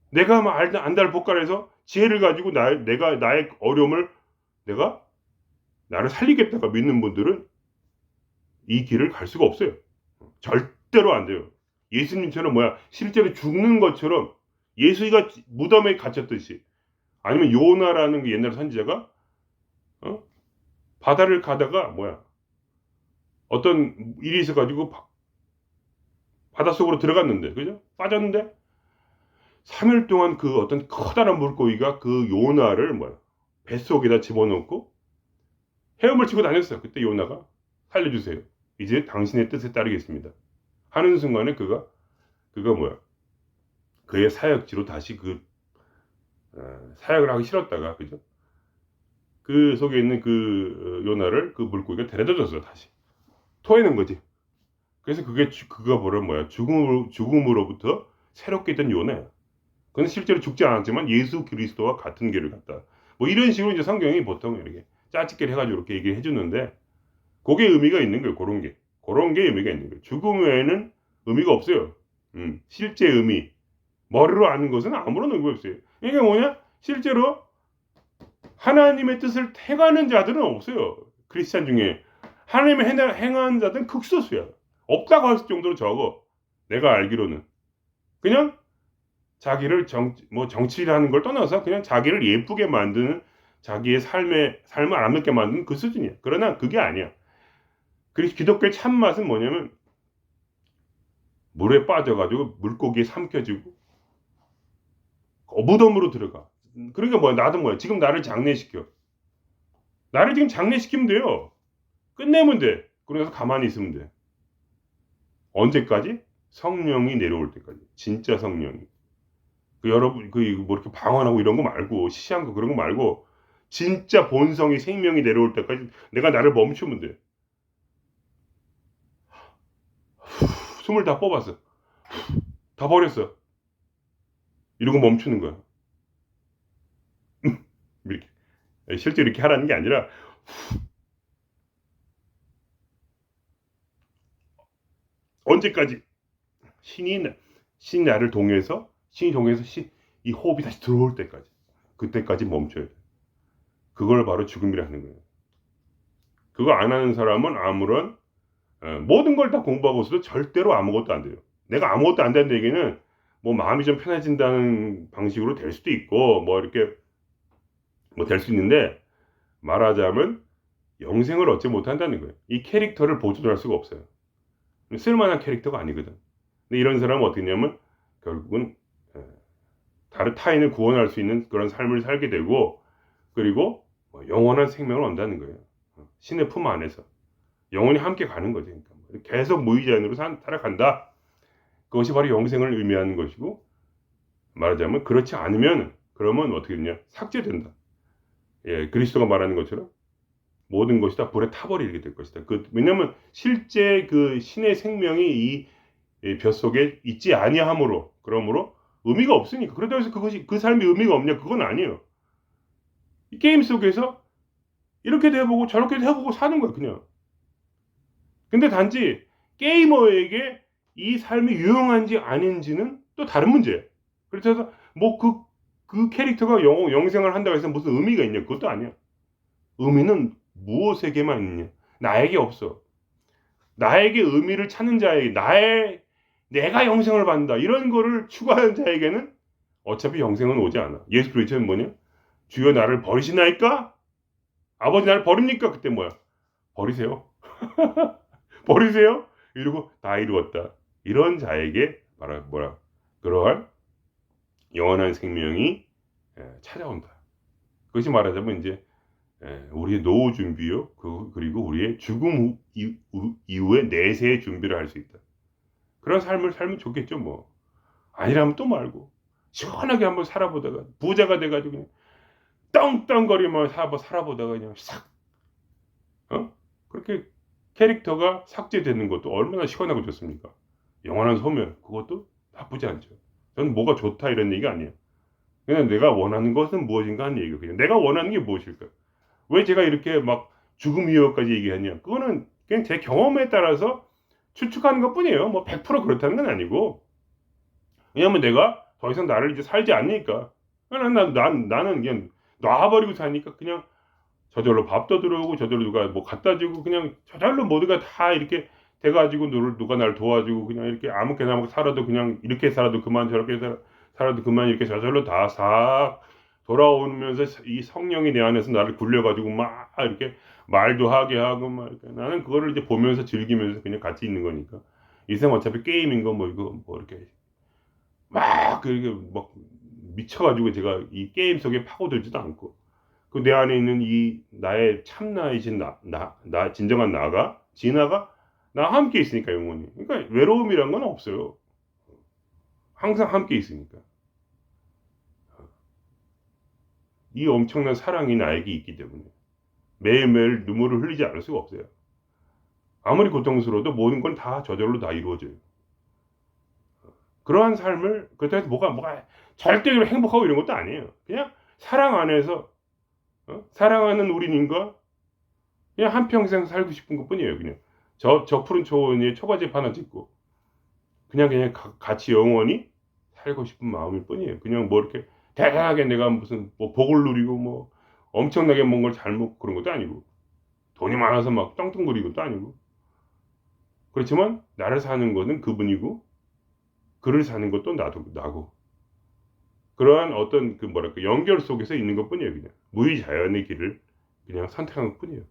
내가 안달 복갈해서 지혜를 가지고 나의 어려움을 나를 살리겠다가 믿는 분들은 이 길을 갈 수가 없어요. 절대로 안 돼요. 예수님처럼 실제로 죽는 것처럼 예수가 무덤에 갇혔듯이 아니면 요나라는 그 옛날 선지자가 바다를 가다가 어떤 일이 있어가지고 바닷속으로 들어갔는데 그죠? 빠졌는데 3일 동안 그 어떤 커다란 물고기가 그 요나를 뱃속에다 집어넣고 헤엄을 치고 다녔어요. 그때 요나가 살려주세요. 이제 당신의 뜻에 따르겠습니다. 하는 순간에 그가 뭐야? 그의 사역지로 다시 사역을 하기 싫었다가, 그죠? 그 속에 있는 요나를 그 물고기가 데려다 줬어, 다시. 토해낸 거지. 그래서 그가 뭐야? 죽음으로부터 새롭게 된 요나야. 그는 실제로 죽지 않았지만 예수 그리스도와 같은 길을 갔다. 뭐 이런 식으로 이제 성경이 보통 이렇게 짜집기를 해가지고 이렇게 얘기를 해주는데, 그게 의미가 있는 거예요. 그런 게 의미가 있는 거예요. 죽음 외에는 의미가 없어요. 실제 의미. 머리로 아는 것은 아무런 의미가 없어요. 이게 뭐냐? 실제로 하나님의 뜻을 행하는 자들은 없어요. 크리스찬 중에. 하나님의 행하는 자들은 극소수야. 없다고 할 정도로 적어. 내가 알기로는. 그냥 자기를 정치라는 걸 떠나서 그냥 자기를 예쁘게 만드는, 자기의 삶을 아름답게 만드는 그 수준이야. 그러나 그게 아니야. 그래서 기독교의 참맛은 뭐냐면, 물에 빠져가지고 물고기에 삼켜지고 무덤으로 들어가. 그러니까 뭐야, 나도 뭐야, 지금 나를 장례시켜. 나를 지금 장례시키면 돼요. 끝내면 돼. 그래서 가만히 있으면 돼. 언제까지? 성령이 내려올 때까지. 진짜 성령이. 여러분, 뭐 이렇게 방언하고 이런 거 말고, 시시한 거 그런 거 말고, 진짜 본성이, 생명이 내려올 때까지 내가 나를 멈추면 돼. 숨을 다 뽑았어. 다 버렸어. 이러고 멈추는 거야. 이렇게. 실제 이렇게 하라는 게 아니라, 언제까지? 신이 나를 동해서, 이 호흡이 다시 들어올 때까지. 그때까지 멈춰야 돼. 그걸 바로 죽음이라 는 거예요. 그거 안 하는 사람은 아무런, 모든 걸 다 공부하고 있어도 절대로 아무것도 안 돼요. 내가 아무것도 안 된다는 얘기는 뭐 마음이 좀 편해진다는 방식으로 될 수도 있고, 뭐 이렇게 뭐 될 수 있는데, 말하자면 영생을 얻지 못한다는 거예요. 이 캐릭터를 보존할 수가 없어요. 쓸만한 캐릭터가 아니거든. 근데 이런 사람은 어떻게 냐면 결국은 다른 타인을 구원할 수 있는 그런 삶을 살게 되고, 그리고 영원한 생명을 얻는다는 거예요. 신의 품 안에서 영원히 함께 가는 거죠. 그러니까 계속 무의지안으로 살아간다. 그것이 바로 영생을 의미하는 것이고, 말하자면 그렇지 않으면, 그러면 어떻게 되냐? 삭제된다. 예, 그리스도가 말하는 것처럼 모든 것이 다 불에 타버리게 될 것이다. 왜냐하면 실제 그 신의 생명이 이 뱃속에 있지 아니함으로, 그러므로 의미가 없으니까. 그렇다고 해서 그 삶이 의미가 없냐? 그건 아니에요. 이 게임 속에서 이렇게도 해보고 저렇게도 해보고 사는 거야, 그냥. 근데 단지 게이머에게 이 삶이 유용한지 아닌지는 또 다른 문제예요. 그래서 뭐 그 캐릭터가 영생을 한다고 해서 무슨 의미가 있냐? 그것도 아니야. 의미는 무엇에게만 있냐? 나에게 없어. 나에게 의미를 찾는 자에게, 내가 영생을 받는다, 이런 거를 추구하는 자에게는 어차피 영생은 오지 않아. 예수 그리스도는 뭐냐? 주여 나를 버리시나이까? 아버지 나를 버립니까? 그때 뭐야? 버리세요. 버리세요. 이러고 다 이루었다. 이런 자에게 그러한 영원한 생명이 찾아온다. 그것이 말하자면 이제 우리의 노후 준비요, 그리고 우리의 죽음 이후의 내세의 준비를 할 수 있다. 그런 삶을 살면 좋겠죠, 뭐. 아니라면 또 말고 시원하게 한번 살아보다가 부자가 돼가지고 그냥 떵떵거리면 살아보다가 그냥 싹, 그렇게 캐릭터가 삭제되는 것도 얼마나 시원하고 좋습니까? 영원한 소멸, 그것도 나쁘지 않죠. 저는 뭐가 좋다 이런 얘기가 아니에요. 그냥 내가 원하는 것은 무엇인가 하는 얘기예요. 그냥 내가 원하는 게 무엇일까? 왜 제가 이렇게 막 죽음 위협까지 얘기하냐? 그거는 그냥 제 경험에 따라서 추측하는 것 뿐이에요. 뭐 100% 그렇다는 건 아니고. 왜냐면 내가 더 이상 나를 이제 살지 않으니까. 나는 그냥 놔버리고 사니까 그냥 저절로 밥도 들어오고, 저절로 누가 뭐 갖다 주고, 그냥 저절로 모두가 다 이렇게 돼가지고, 누가 날 도와주고, 그냥 이렇게 아무렇게나 살아도, 그냥 이렇게 살아도 그만, 저렇게 살아도 그만, 이렇게 저절로 다 싹 돌아오면서 이 성령이 내 안에서 나를 굴려가지고 막 이렇게 말도 하게 하고, 막 이렇게. 나는 그거를 이제 보면서 즐기면서 그냥 같이 있는 거니까. 이 세상 어차피 게임인 거, 뭐 이거 뭐 이렇게 막 미쳐가지고 제가 이 게임 속에 파고들지도 않고, 그 내 안에 있는 이 나의 참나이신 진정한 진아가 나와 함께 있으니까 영원히. 그러니까 외로움이란 건 없어요. 항상 함께 있으니까. 이 엄청난 사랑이 나에게 있기 때문에 매일매일 눈물을 흘리지 않을 수가 없어요. 아무리 고통스러워도 모든 건 다 저절로 다 이루어져요. 그러한 삶을 그렇다고 해서 뭐가 절대적으로 행복하고 이런 것도 아니에요. 그냥 사랑 안에서 사랑하는 우리님과 그냥 한평생 살고 싶은 것뿐이에요. 그냥 저 푸른 초원 위에 초가집 하나 짓고 그냥 같이 영원히 살고 싶은 마음일 뿐이에요. 그냥 뭐 이렇게 대단하게 내가 무슨 뭐 복을 누리고 뭐 엄청나게 뭔 걸 잘 먹고 그런 것도 아니고 돈이 많아서 막 떵떵거리는 것도 아니고 그렇지만 나를 사는 것은 그분이고 그를 사는 것도 나고 그러한 어떤 그 뭐랄까 연결 속에서 있는 것뿐이에요. 그냥 무의자연의 길을 그냥 선택한 것뿐이에요.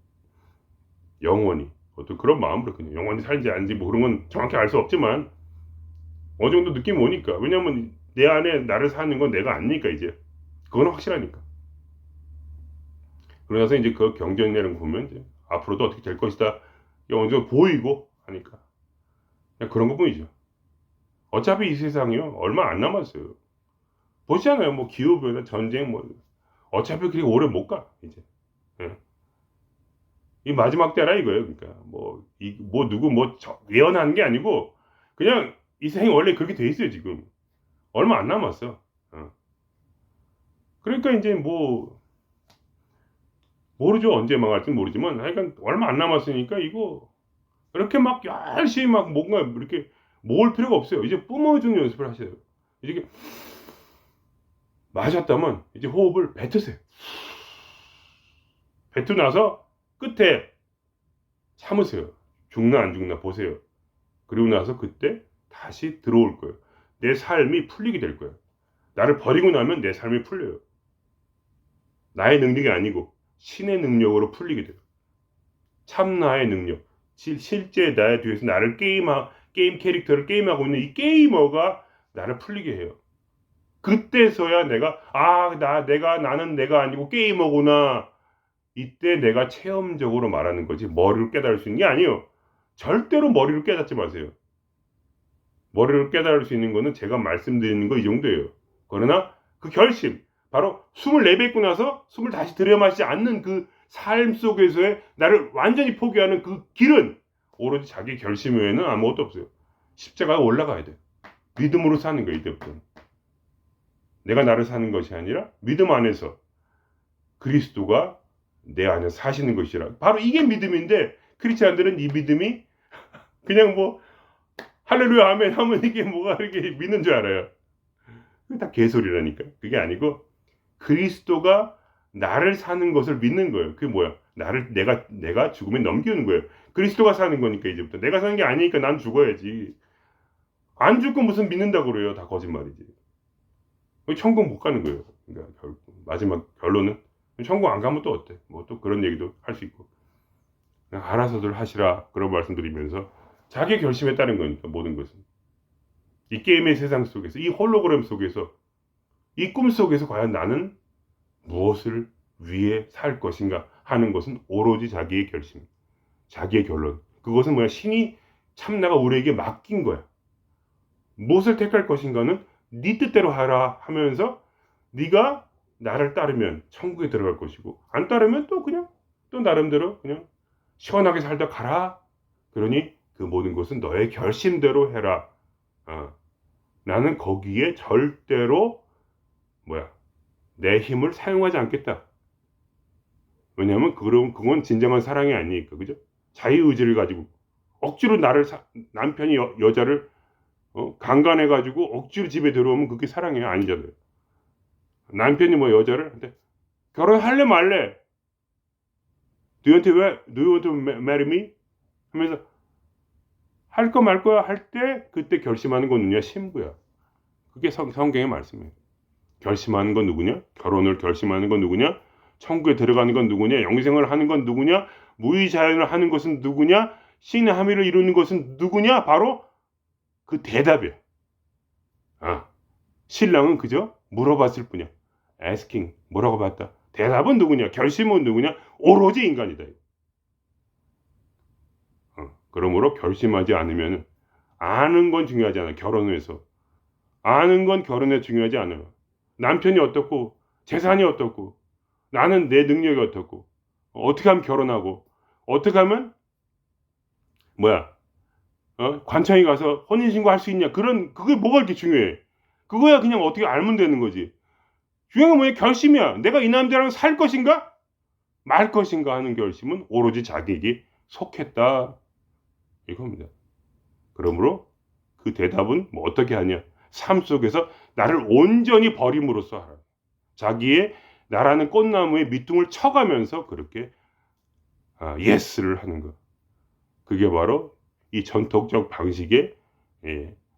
영원히 어떤 그런 마음으로 그냥 영원히 살지 않지 뭐 그런 건 정확히 알 수 없지만 어느 정도 느낌이 오니까 왜냐면 내 안에 나를 사는 건 내가 아니니까 이제 그건 확실하니까 그러면서 이제 그 경전이라는 거 보면 이제 앞으로도 어떻게 될 것이다 어느 정도 보이고 하니까 그냥 그런 것뿐이죠. 어차피 이 세상이요 얼마 안 남았어요. 보시잖아요 뭐 기후변화 전쟁 뭐 어차피 그렇게 오래 못 가 이제. 예. 이 마지막 때라 이거예요. 그러니까 뭐 누구 예언하는 게 아니고 그냥 이 세상이 원래 그렇게 돼 있어요 지금. 얼마 안 남았어. 그러니까 이제 뭐 모르죠 언제 망할지는 모르지만 하여간 얼마 안 남았으니까 이거 그렇게 막 열심히 막 뭔가 이렇게 모을 필요가 없어요. 이제 뿜어주는 연습을 하셔요. 이렇게 마셨다면 이제 호흡을 뱉으세요. 뱉고 나서 끝에 참으세요. 죽나 안 죽나 보세요. 그리고 나서 그때 다시 들어올 거예요. 내 삶이 풀리게 될 거예요. 나를 버리고 나면 내 삶이 풀려요. 나의 능력이 아니고 신의 능력으로 풀리게 돼요. 참나의 능력. 실제 나의 뒤에서 나를 게임 캐릭터를 게임하고 있는 이 게이머가 나를 풀리게 해요. 그때서야 나는 내가 아니고 게이머구나. 이때 내가 체험적으로 말하는 거지 머리로 깨달을 수 있는 게 아니에요. 절대로 머리로 깨닫지 마세요. 머리로 깨달을 수 있는 거는 제가 말씀드리는 거 이 정도예요. 그러나 그 결심, 바로 숨을 내뱉고 나서 숨을 다시 들여마시지 않는 그 삶 속에서의 나를 완전히 포기하는 그 길은 오로지 자기 결심 외에는 아무것도 없어요. 십자가에 올라가야 돼. 믿음으로 사는 거예요. 이때부터는. 내가 나를 사는 것이 아니라 믿음 안에서 그리스도가 내 안에 사시는 것이라. 바로 이게 믿음인데 크리스찬들은 이 믿음이 그냥 뭐 할렐루야 아멘 하면 이게 뭐가 이렇게 믿는 줄 알아요. 그게 다 개소리라니까. 그게 아니고 그리스도가 나를 사는 것을 믿는 거예요. 그게 뭐야? 내가 죽음에 넘기는 거예요. 그리스도가 사는 거니까 이제부터. 내가 사는 게 아니니까 난 죽어야지. 안 죽고 무슨 믿는다고 그래요. 다 거짓말이지. 천국 못 가는 거예요. 그러니까 마지막 결론은 천국 안 가면 또 어때? 뭐 또 그런 얘기도 할 수 있고. 그냥 알아서들 하시라. 그런 말씀드리면서 자기 결심에 따른 거니까 모든 것은. 이 게임의 세상 속에서 이 홀로그램 속에서 이 꿈 속에서 과연 나는 무엇을 위해 살 것인가 하는 것은 오로지 자기의 결심, 자기의 결론. 그것은 뭐야? 신이 참나가 우리에게 맡긴 거야. 무엇을 택할 것인가는 네 뜻대로 하라 하면서 네가 나를 따르면 천국에 들어갈 것이고 안 따르면 또 그냥 또 나름대로 그냥 시원하게 살다 가라. 그러니 그 모든 것은 너의 결심대로 해라. 나는 거기에 절대로 내 힘을 사용하지 않겠다. 왜냐하면 그건 진정한 사랑이 아니니까. 그죠? 자유의지를 가지고 억지로 남편이 여자를 강간해 가지고 억지로 집에 들어오면 그게 사랑이 아니잖아요. 남편이 여자를 결혼할래 말래? Do you want to marry me? 하면서 할 거 말 거야 할 때 그때 결심하는 건 누구냐? 신부야. 그게 성경의 말씀이에요. 결심하는 건 누구냐? 결혼을 결심하는 건 누구냐? 천국에 들어가는 건 누구냐? 영생을 하는 건 누구냐? 무의자연을 하는 것은 누구냐? 신의 함의를 이루는 것은 누구냐? 바로 그 대답이야. 신랑은 그저 물어봤을 뿐이야. asking, 뭐라고 봤다. 대답은 누구냐? 결심은 누구냐? 오로지 인간이다. 그러므로 결심하지 않으면 아는 건 중요하지 않아. 결혼해서 아는 건 결혼에 중요하지 않아요. 남편이 어떻고 재산이 어떻고 나는 내 능력이 어떻고 어떻게 하면 결혼하고 어떻게 하면 관청에 가서 혼인신고 할 수 있냐. 그게 뭐가 이렇게 중요해. 그거야 그냥 어떻게 알면 되는 거지. 중요한 건 뭐냐? 결심이야. 내가 이 남자랑 살 것인가 말 것인가 하는 결심은 오로지 자기에게 속했다 이겁니다. 그러므로 그 대답은 뭐 어떻게 하냐. 삶 속에서 나를 온전히 버림으로써 하라. 자기의 나라는 꽃나무에 밑둥을 쳐가면서 그렇게 예스를 하는 것. 그게 바로 이 전통적 방식의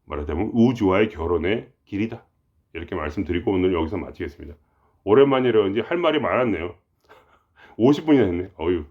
말하자면 우주와의 결혼의 길이다. 이렇게 말씀드리고 오늘 여기서 마치겠습니다. 오랜만이라 이제 할 말이 많았네요. 50분이 됐네. 어휴.